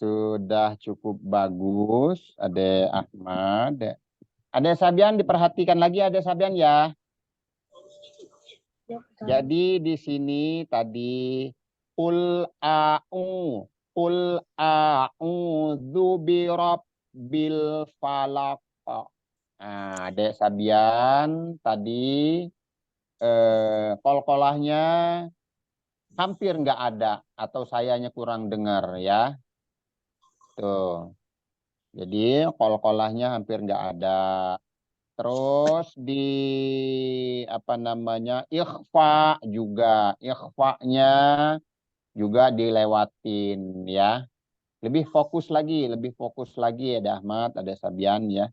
Sudah cukup bagus. Ada Ahmad. Ada Sabian, diperhatikan lagi ada Sabian ya. Jadi di sini tadi qul a'udzu birabbil falaq. Nah, Dek Sabian tadi qalqalahnya hampir nggak ada atau sayanya kurang dengar ya. Tuh. Jadi qalqalahnya hampir nggak ada. Terus di apa namanya ikhfa juga, ikhfanya juga dilewatin ya. Lebih fokus lagi ada Ahmad, ada Sabian ya.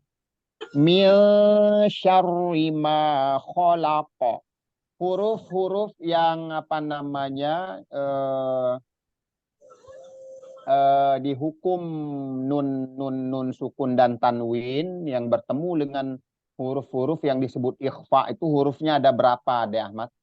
Min syarri ma khalaqa. Huruf-huruf yang apa namanya dihukum nun sukun dan tanwin yang bertemu dengan huruf-huruf yang disebut ikhfa itu hurufnya ada berapa deh Ahmad?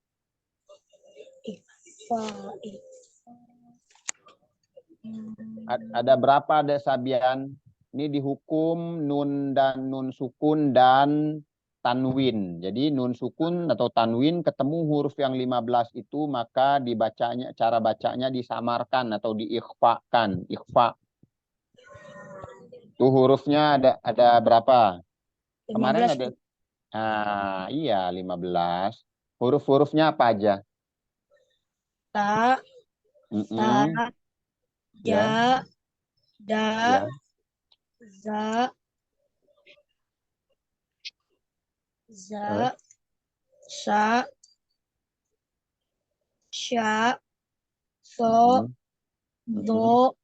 Ada berapa deh Sabian? Ini dihukum nun dan nun sukun dan tanwin. Jadi nun sukun atau tanwin ketemu huruf yang 15 itu maka dibacanya cara bacanya disamarkan atau diikhfakan. Ikhfa. Tuh hurufnya ada berapa? Kemarin 15. ada iya 15. Huruf-hurufnya apa aja? Ta, ta, ja, da, Ya. za, sa, sya, so, do,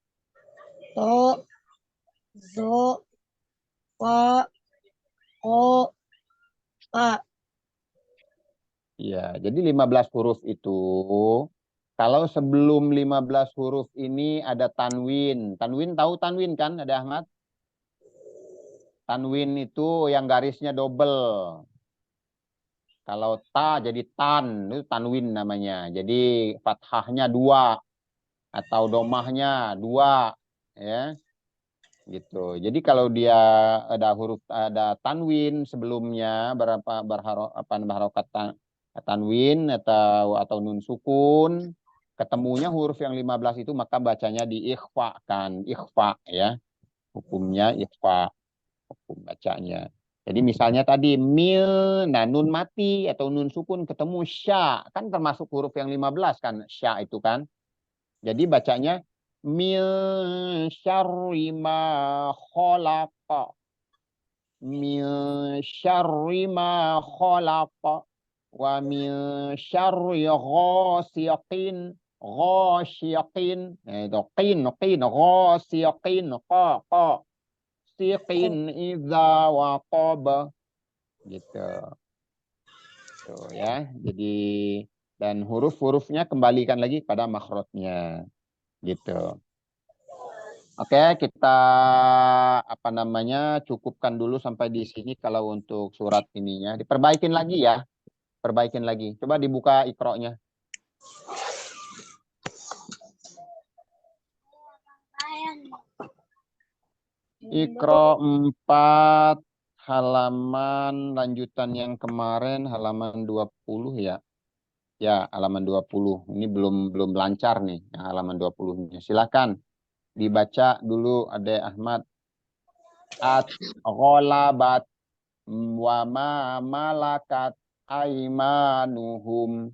to, zo, fa, ko, pa. Iya, jadi 15 huruf itu kalau sebelum 15 huruf ini ada tanwin. Tanwin tahu tanwin kan? Ada Ahmad? Tanwin itu yang garisnya double. Kalau ta jadi tan, itu tanwin namanya. Jadi fathahnya 2 atau domahnya 2 ya. Gitu. Jadi kalau dia ada tanwin sebelumnya berharokat tanwin atau nun sukun ketemunya huruf yang 15 itu maka bacanya diikhfakan, ikhfa ya. Hukumnya ikhfa, hukum bacanya. Jadi misalnya tadi mil, nah nun mati atau nun sukun ketemu sya, kan termasuk huruf yang 15 kan, sya itu kan. Jadi bacanya min syarri ma khalaqa. Min syarri ma khalaqa. Wa min syarri ghasiqin. Ghasiqin. Itu qin, ghasiqin, qa. Siqin idza waqaba. Gitu. Tuh ya. Jadi dan huruf-hurufnya kembalikan lagi pada makhrajnya. Gitu. Oke, kita apa namanya cukupkan dulu sampai di sini kalau untuk surat ininya. Diperbaikin lagi ya, perbaikin lagi. Coba dibuka Iqra-nya. Iqra 4 halaman lanjutan yang kemarin halaman 20 ya. Ya, halaman 20. Ini belum lancar nih yang halaman 20-nya. Silakan dibaca dulu Ade Ahmad. At-ghalabat wa ma malakat aimanuhum.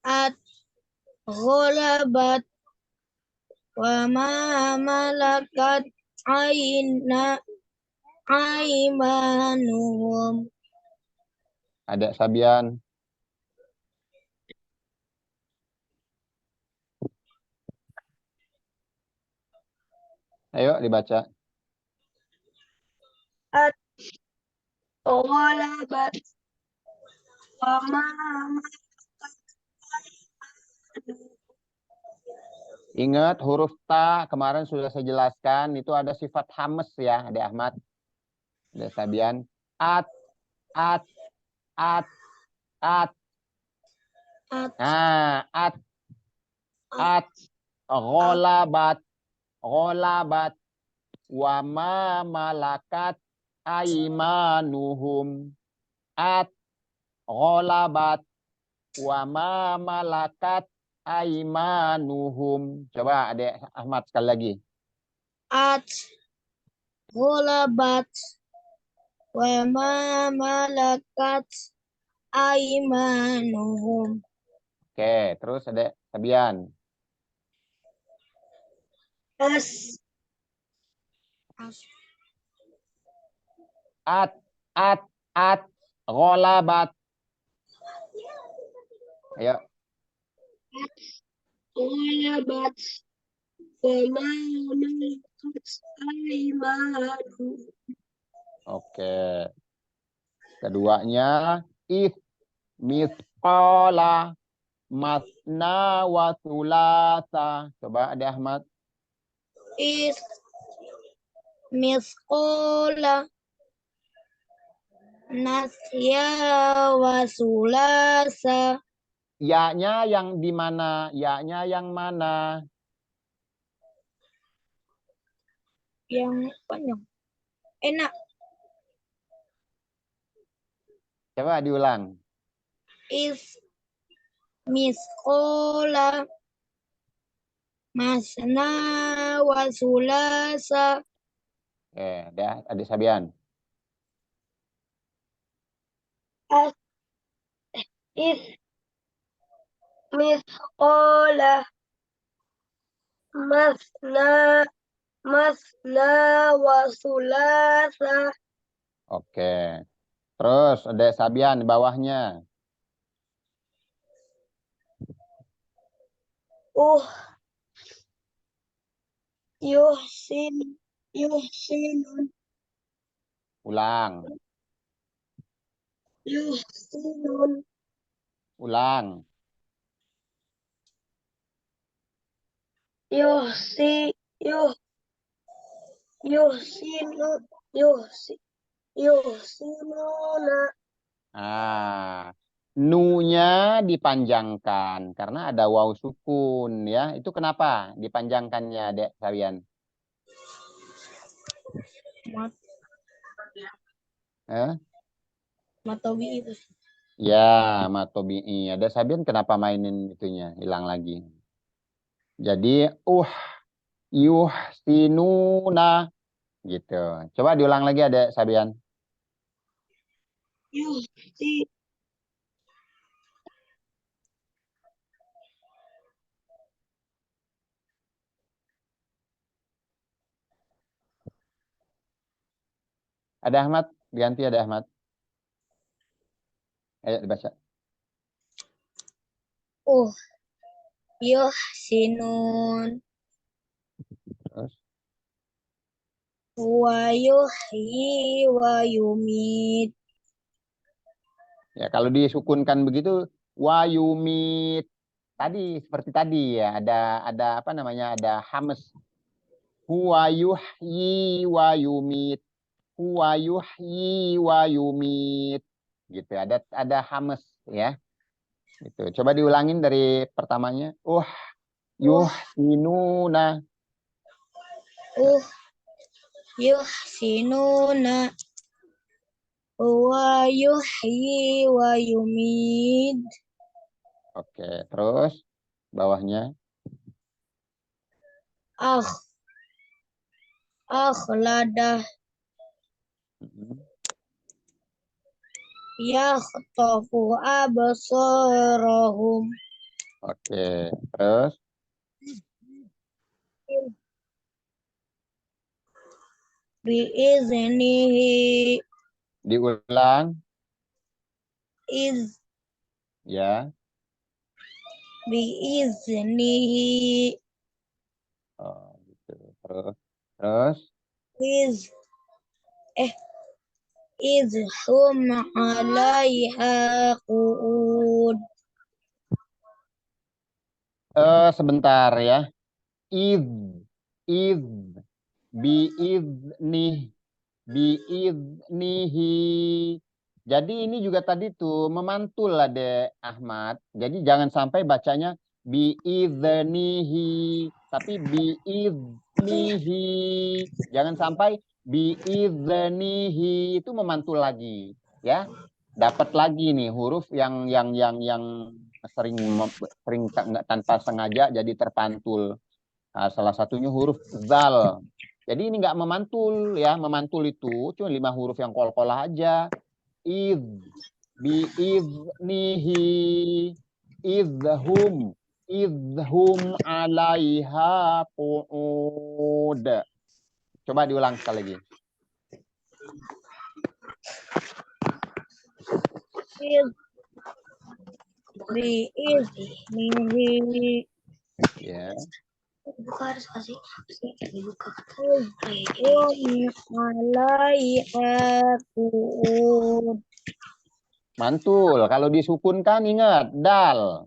At-ghalabat wa ma malakat aimanuhum. Ada Sabian. Ayo dibaca. At-ghalabat wa ma Ingat huruf ta kemarin sudah saya jelaskan itu ada sifat hames ya, Ade Ahmad. Ada Sabian. At, at, at, at. Nah, at, ghalabat, ghalabat, wa ma malakat aimanuhum. At, ghalabat, wa ma malakat aimanuhum. Coba Ade Ahmad sekali lagi. At-ghalabat wa ma malakat aimanuhum. Oke, terus ada Sabian. As At, ghalabat. Ayo. ghalabat wa ma malakat aimanuhum. Oke. Keduanya mithqala matna wa thulatha. Coba ada Ahmad. Mithqala nasya wa sulasa. Ya-nya yang di mana? Ya-nya yang mana? Yang panjang. Enak. Coba diulang. Mithqala masna wa sulasa. Oke, ada Sabian. Mithqala masna wa sulasa. Oke. Terus ada Sabian di bawahnya. Yuhsinun. Ulang. Yuhsinun. Ulang. Yuhsinuna. Nu-nya dipanjangkan karena ada waw sukun ya. Itu kenapa dipanjangkannya, Dek Sabian? Matobi itu. Ya, matobi'i. Ada Sabian kenapa mainin itunya? Hilang lagi. Jadi, yuhsinuna. Gitu. Coba diulang lagi ada Sabian. Yuhsi. Ada Ahmad, diganti ada Ahmad. Ayo dibaca. Yuhsinun. Terus. Wa yuhyi wa yumit. Ya, kalau disukunkan begitu, wayumit. Tadi seperti tadi ya, ada apa namanya? Ada hames. Huwa yuhyi wa yumit. Huwa yuhyi wa yumit. Gitu. Ada hames ya. Gitu. Coba diulangin dari pertamanya. Yuhsinuna. Yuhsinuna wa yuhyi wa yumid. Oke, terus bawahnya. Akhladah yakhtafu absarahum. Oke, terus Biiznihi diulang iz ya. biiznihi Oh, gitu. Terus iz izhum 'alaiha qu'ud. sebentar ya. Id biiznih biiznihi. Jadi ini juga tadi tuh memantul lah deh Ahmad. Jadi jangan sampai bacanya biiznihi, tapi biiznihi. Jangan sampai biiznihi, itu memantul lagi, ya. Dapat lagi nih huruf yang sering nggak tanpa sengaja jadi terpantul. Nah, salah satunya huruf zal. Jadi ini nggak memantul ya. Memantul itu cuma 5 huruf yang kol-kolah aja. Id, biiznihi, idhum, idhum alaiha qu'ud. Coba diulang sekali lagi. Iz biiznihi Ya. buka harus kasih dibuka izhum 'alaiha qu'ud. Mantul. Kalau disukunkan ingat dal.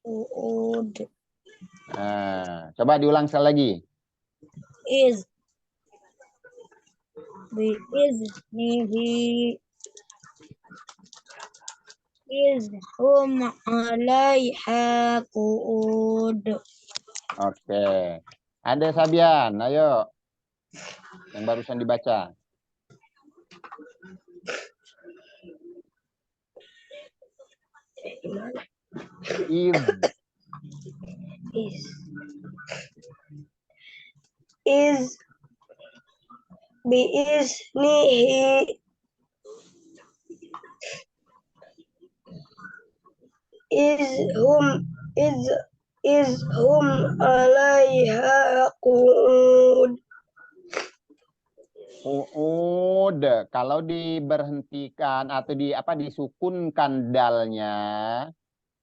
Qu'ud Nah, coba diulang sekali lagi. iz biiznihi izhum 'alaiha qu'ud. Oke. Ada Sabian, ayo. Yang barusan dibaca. Id. Iz biiznihi izhum 'alaiha qu'ud. Qu'ud. Kalau diberhentikan atau disukunkan dalnya,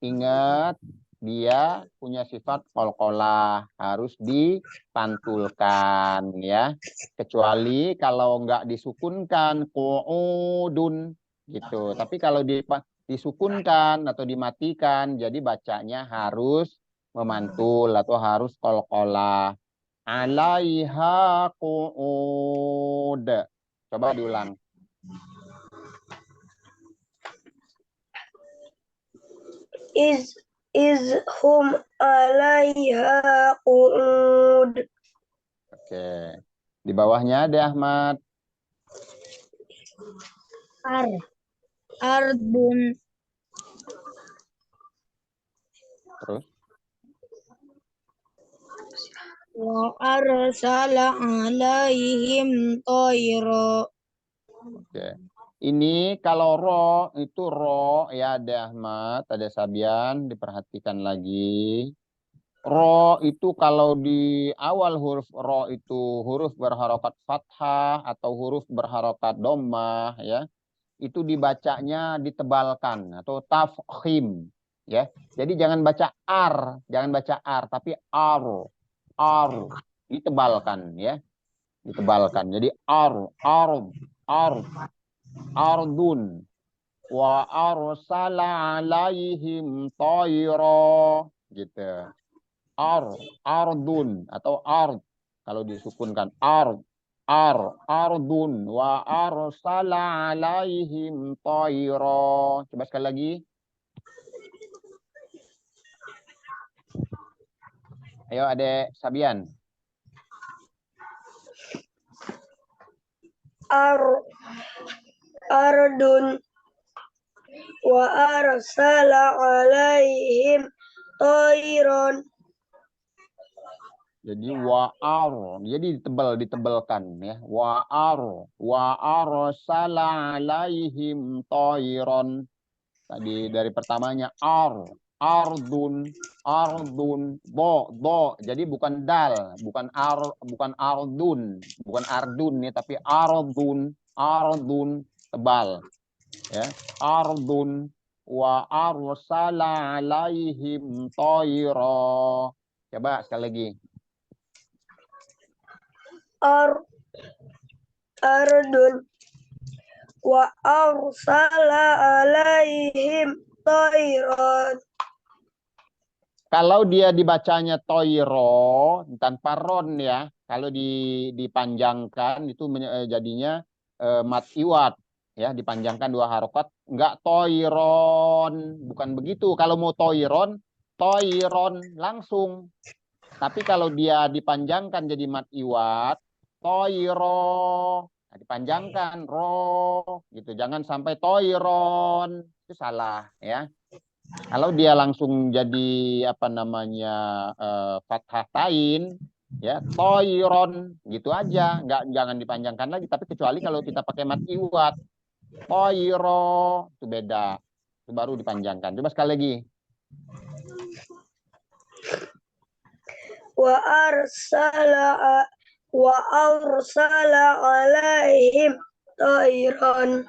ingat dia punya sifat qalqalah, harus dipantulkan ya. Kecuali kalau nggak disukunkan qu'udun gitu. Tapi kalau disukunkan atau dimatikan, jadi bacanya harus memantul atau harus qalqalah. Alaiha qu'ud. Coba diulang. Izhum 'alaiha qu'ud. Oke. Di bawahnya ada Ahmad. Ardun Terus. wa arsala 'alaihim tayra. Oke. Ini kalau ro itu ro ya ada Ahmad, ada Sabian, diperhatikan lagi. Ro itu kalau di awal huruf ro itu huruf berharokat fathah atau huruf berharokat dhammah ya. Itu dibacanya ditebalkan atau tafkhim ya. Jadi jangan baca ar, tapi ar ditebalkan ya. Ditebalkan. Jadi ardun wa arsala alaihim tayra gitu. Ardun atau ard. Kalau disukunkan ardun wa arsala alaihim tayra. Coba sekali lagi. Ayo Adek Sabian. Ardun wa arsala alaihim tayron. Jadi jadi ditebelkan ya. Wa arsala alaihim tayron. Tadi dari pertamanya ardun do. Jadi bukan dal, bukan ardun, bukan ardun ya, tapi ardun tebal ya. Ardun wa arsala alaihim tayra. Coba sekali lagi. Ardun wa arsala alaihim tayran. Kalau dia dibacanya toiro tanpa ron ya, kalau dipanjangkan itu jadinya mat iwat ya, dipanjangkan 2 harokat, enggak toiron, bukan begitu. Kalau mau toiron langsung. Tapi kalau dia dipanjangkan jadi mat iwat, toiro, nah, dipanjangkan ro gitu. Jangan sampai toiron, itu salah ya. Kalau dia langsung jadi apa namanya fathah tain ya, toiron gitu aja, jangan dipanjangkan lagi. Tapi kecuali kalau kita pakai mat iwat, toiro itu beda, itu baru dipanjangkan. Coba sekali lagi. Wa arsala alaihim tayran.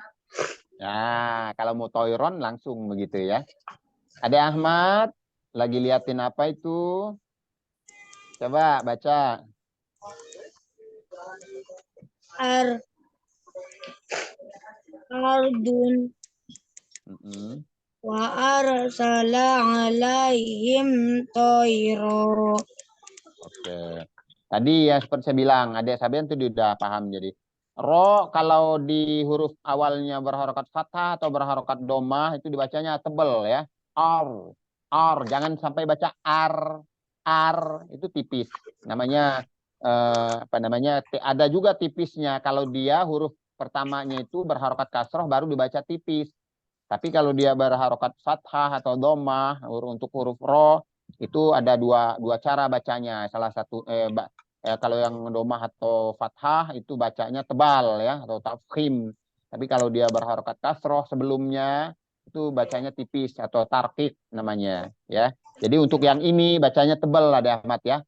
Nah, kalau mau toiron langsung begitu ya. Ada Ahmad lagi liatin apa itu? Coba baca. Ardun wa arsala alaihim tayra. Oke. Tadi ya seperti saya bilang, Adik Sabian itu udah paham jadi. Ro kalau di huruf awalnya berharokat fathah atau berharokat domah itu dibacanya tebel ya. Jangan sampai baca ar itu tipis. Namanya apa namanya? Ada juga tipisnya kalau dia huruf pertamanya itu berharokat kasroh baru dibaca tipis. Tapi kalau dia berharokat fathah atau domah untuk huruf ro itu ada dua cara bacanya. Salah satu kalau yang domah atau fathah itu bacanya tebal ya atau tafkhim. Tapi kalau dia berharokat kasroh sebelumnya itu bacanya tipis atau tarkik namanya ya. Jadi untuk yang ini bacanya tebal ada Ahmad ya.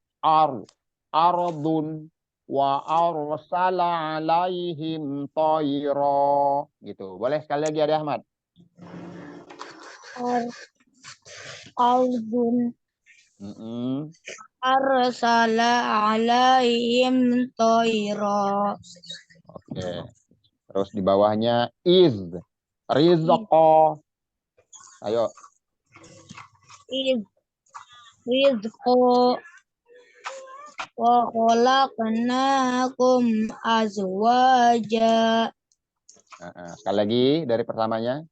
Ardun wa arsala alaihim tayra gitu. Boleh sekali lagi ada Ahmad. Ardun arsala alaihim tayra. Oke. Terus di bawahnya rizqo. Ayo. Rizqo wa khalaqnakum azwaja. Sekali lagi dari pertamanya.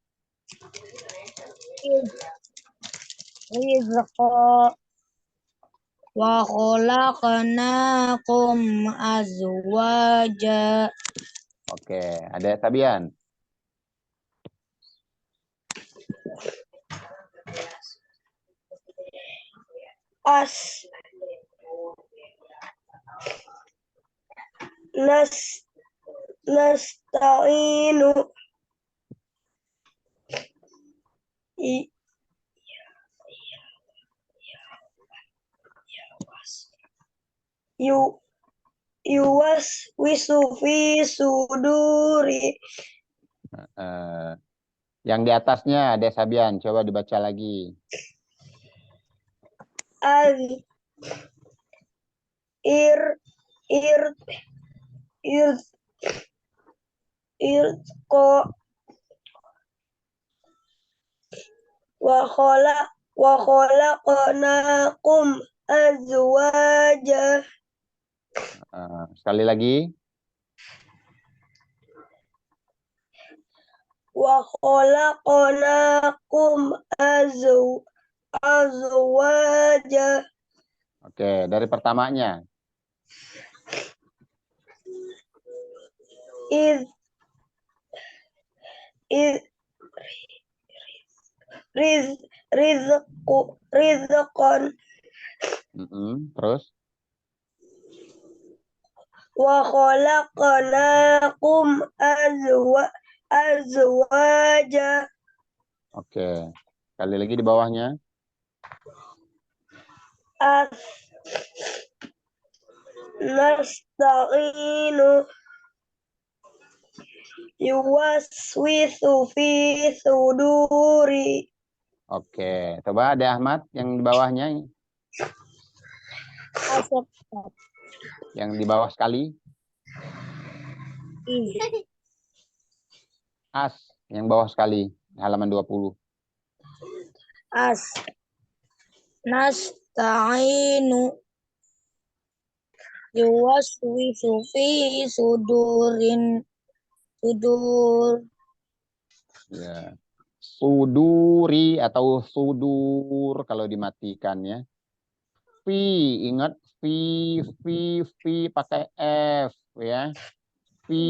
Rizqo wa khalaqnakum azwaja. Oke, ada Sabian. Nasta'inu yuwaswisu fi suduri. Yang di atasnya ada Sabian, coba dibaca lagi. Wa khalaqnakum azwaja. Sekali lagi. Wa khalaqnakum azwaja. Oke, dari pertamanya. Iz iz riz rizqan Terus. wa khalaqnakum azwaja. Oke. Sekali lagi di bawahnya. As nasta'inu yuwaswisu fi suduri. Oke. Coba ada Ahmad yang di bawahnya. Asap. Yang di bawah sekali. As. Yang bawah sekali. Halaman 20. As nasta'inu yuwaswisu fi sudur. Ya. Suduri atau sudur kalau dimatikan ya. Fi, ingat fi pakai F ya. Fi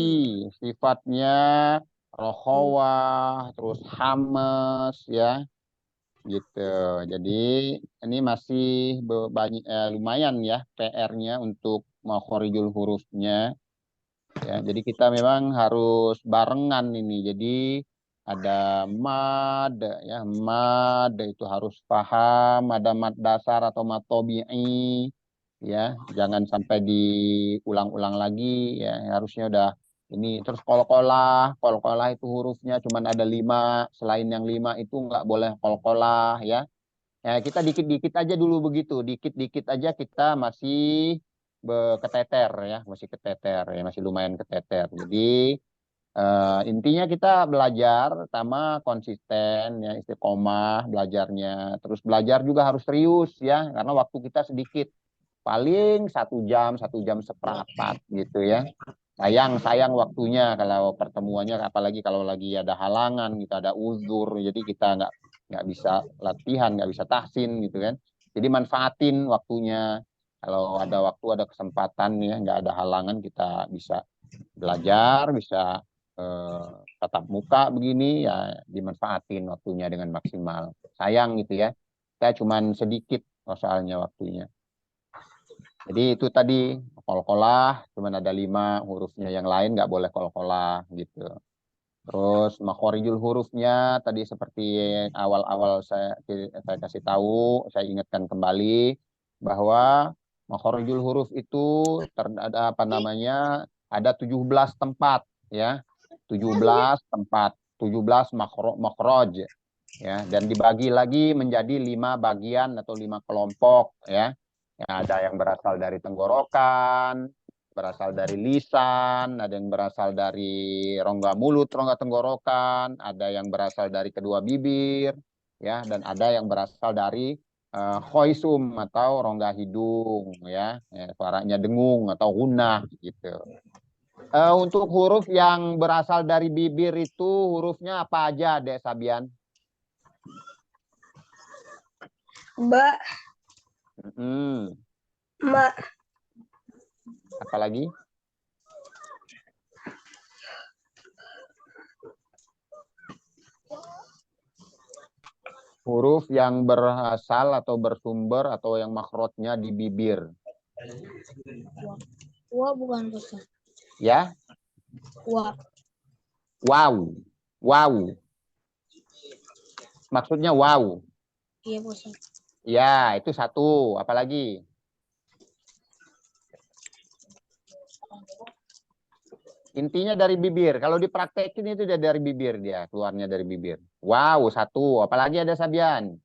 sifatnya rohawah, terus hames ya, gitu. Jadi ini masih banyak lumayan ya PR-nya untuk makhorijul hurufnya. Ya, jadi kita memang harus barengan ini. Jadi ada mad ya, mad itu harus paham, ada mad dasar atau mad tabi'i ya, jangan sampai diulang-ulang lagi ya, harusnya udah ini. Terus kol-kolah itu hurufnya cuma ada 5, selain yang 5 itu nggak boleh kol-kolah ya. Ya, kita dikit-dikit aja dulu begitu, dikit-dikit aja kita masih keteter ya, masih keteter ya, masih lumayan keteter. Jadi intinya kita belajar, pertama konsisten ya, istiqomah belajarnya. Terus belajar juga harus serius ya, karena waktu kita sedikit, paling 1 jam seperempat gitu ya. Sayang waktunya kalau pertemuannya, apalagi kalau lagi ada halangan gitu, ada uzur, jadi kita nggak bisa latihan, nggak bisa tahsin gitu kan. Jadi manfaatin waktunya. Kalau ada waktu, ada kesempatan ya, nggak ada halangan, kita bisa belajar, bisa tatap muka begini ya, dimanfaatin waktunya dengan maksimal. Sayang gitu ya, kita cuman sedikit soalnya waktunya. Jadi itu tadi kol-kolah cuma ada 5 hurufnya, yang lain nggak boleh kol-kolah gitu. Terus makhorijul hurufnya tadi seperti awal-awal saya kasih tahu, saya ingatkan kembali bahwa makhorijul huruf itu ada apa namanya, ada 17 tempat ya. 17 tempat, 17 makhroj ya, dan dibagi lagi menjadi 5 bagian atau 5 kelompok ya. Ya, ada yang berasal dari tenggorokan, berasal dari lisan, ada yang berasal dari rongga mulut, rongga tenggorokan, ada yang berasal dari kedua bibir, ya, dan ada yang berasal dari khoisum atau rongga hidung, ya, suaranya dengung atau gunah gitu. Untuk huruf yang berasal dari bibir itu hurufnya apa aja, Dek Sabian? Ba, ma, Apalagi? Huruf yang berasal atau bersumber atau yang makrotnya di bibir. wa bukan Ustaz. Ya? Wa, Wow. Wow. Maksudnya wow. iya Ustaz. Ya, itu satu. Apalagi? Intinya dari bibir. Kalau dipraktekin itu dari bibir dia. Keluarnya dari bibir. Wow, satu. Apalagi ada Sabian?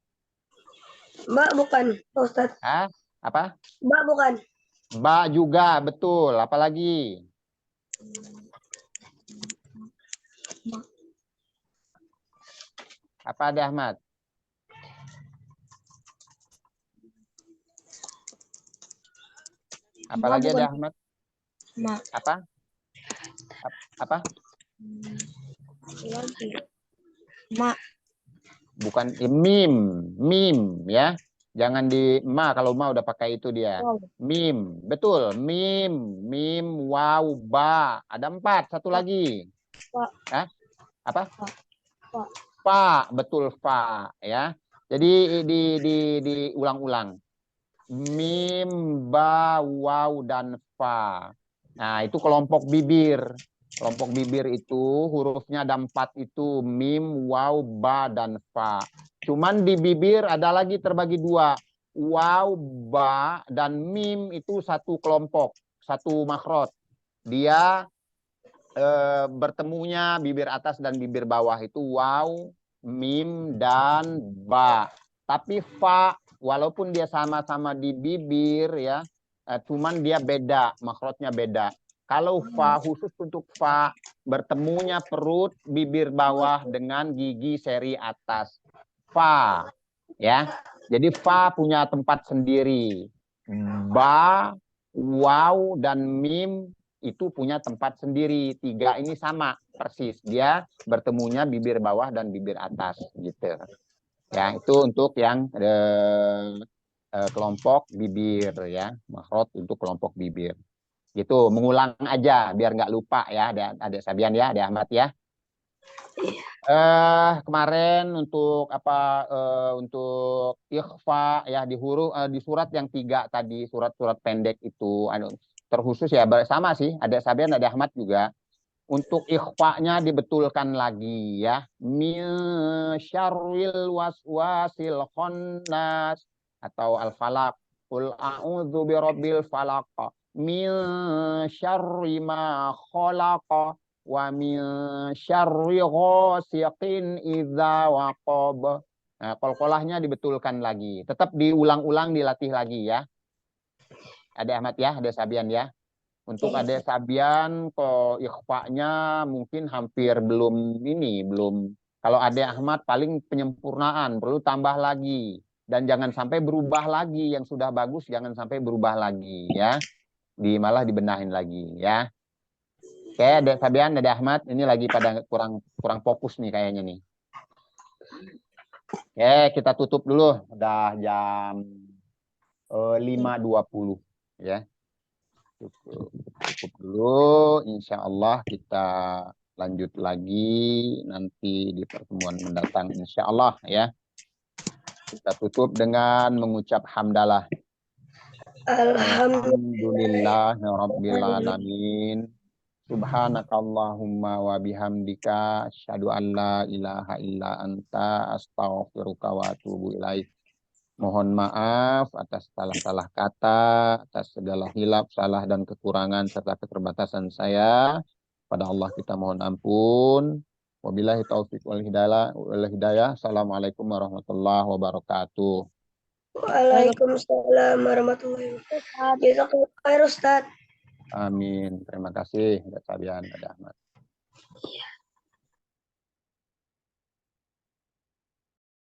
Ba bukan Ustaz. Hah? Apa? Ba bukan. Ba juga, betul. Apalagi? Apa ada Ahmad? Apalagi bukan. ada Ahmad? Ma. Apa? Apa? Lagi. Ma. Bukan mim ya. Jangan di ma, kalau ma udah pakai itu dia. Wow. Mim, betul. Mim, waw, ba. Ada 4, satu lagi. Fa. Hah? Apa? Fa. Fa, betul fa ya. Jadi diulang-ulang. Mim, ba, waw, dan fa. Nah, itu kelompok bibir. Kelompok bibir itu hurufnya ada 4 itu. Mim, waw, ba, dan fa. Cuman di bibir ada lagi terbagi 2. Waw, ba, dan mim itu satu kelompok. Satu makhraj. Dia bertemunya bibir atas dan bibir bawah itu waw, mim, dan ba. Tapi fa, walaupun dia sama-sama di bibir ya, cuman dia beda, makhrajnya beda. Kalau fa, khusus untuk fa, bertemunya perut bibir bawah dengan gigi seri atas. Fa, ya. Jadi fa punya tempat sendiri. Ba, waw, dan mim itu punya tempat sendiri. 3 ini sama persis. Dia bertemunya bibir bawah dan bibir atas gitu. Ya, itu untuk yang kelompok bibir ya, makhraj untuk kelompok bibir. Gitu, mengulang aja biar nggak lupa ya, ada Sabian ya, ada Ahmad ya. Kemarin untuk apa untuk ikhfa ya di huruf di surat yang 3 tadi, surat-surat pendek itu terkhusus ya, sama sih, ada Sabian ada Ahmad juga. Untuk ikhfa-nya dibetulkan lagi ya. Min syarril waswasil khannas atau al-falaq. Qul a'udzu birabbil falaq. Min syarri ma khalaq wa min syarri ghasiqin idza waqab. Nah, qalqalahnya dibetulkan lagi. Tetap diulang-ulang, dilatih lagi ya. Ada Ahmad ya, ada Sabian ya. Untuk ada Sabian kok ikhfa-nya mungkin hampir belum kalau ada Ahmad paling penyempurnaan, perlu tambah lagi. Dan jangan sampai berubah lagi, yang sudah bagus jangan sampai berubah lagi ya. Malah dibenahin lagi ya. Oke, ada Sabian, ada Ahmad, ini lagi pada kurang fokus nih kayaknya nih. Oke, kita tutup dulu, udah jam 5.20 ya. Cukup dulu, insya Allah kita lanjut lagi nanti di pertemuan mendatang insya Allah ya. Kita tutup dengan mengucap hamdalah. Alhamdulillahirabbil alamin. Subhanakallahumma wa bihamdika asyhadu an la ilaha illa anta astaghfiruka wa atubu ilaik. Mohon maaf atas salah-salah kata, atas segala hilaf, salah, dan kekurangan, serta keterbatasan saya. Pada Allah kita mohon ampun. Wabillahi taufiq wal hidayah. Assalamualaikum warahmatullahi wabarakatuh. Waalaikumsalam warahmatullahi wabarakatuh. Jazakallahu khair, Ustaz. Amin. Terima kasih. Ada Sabian, ada Ahmad.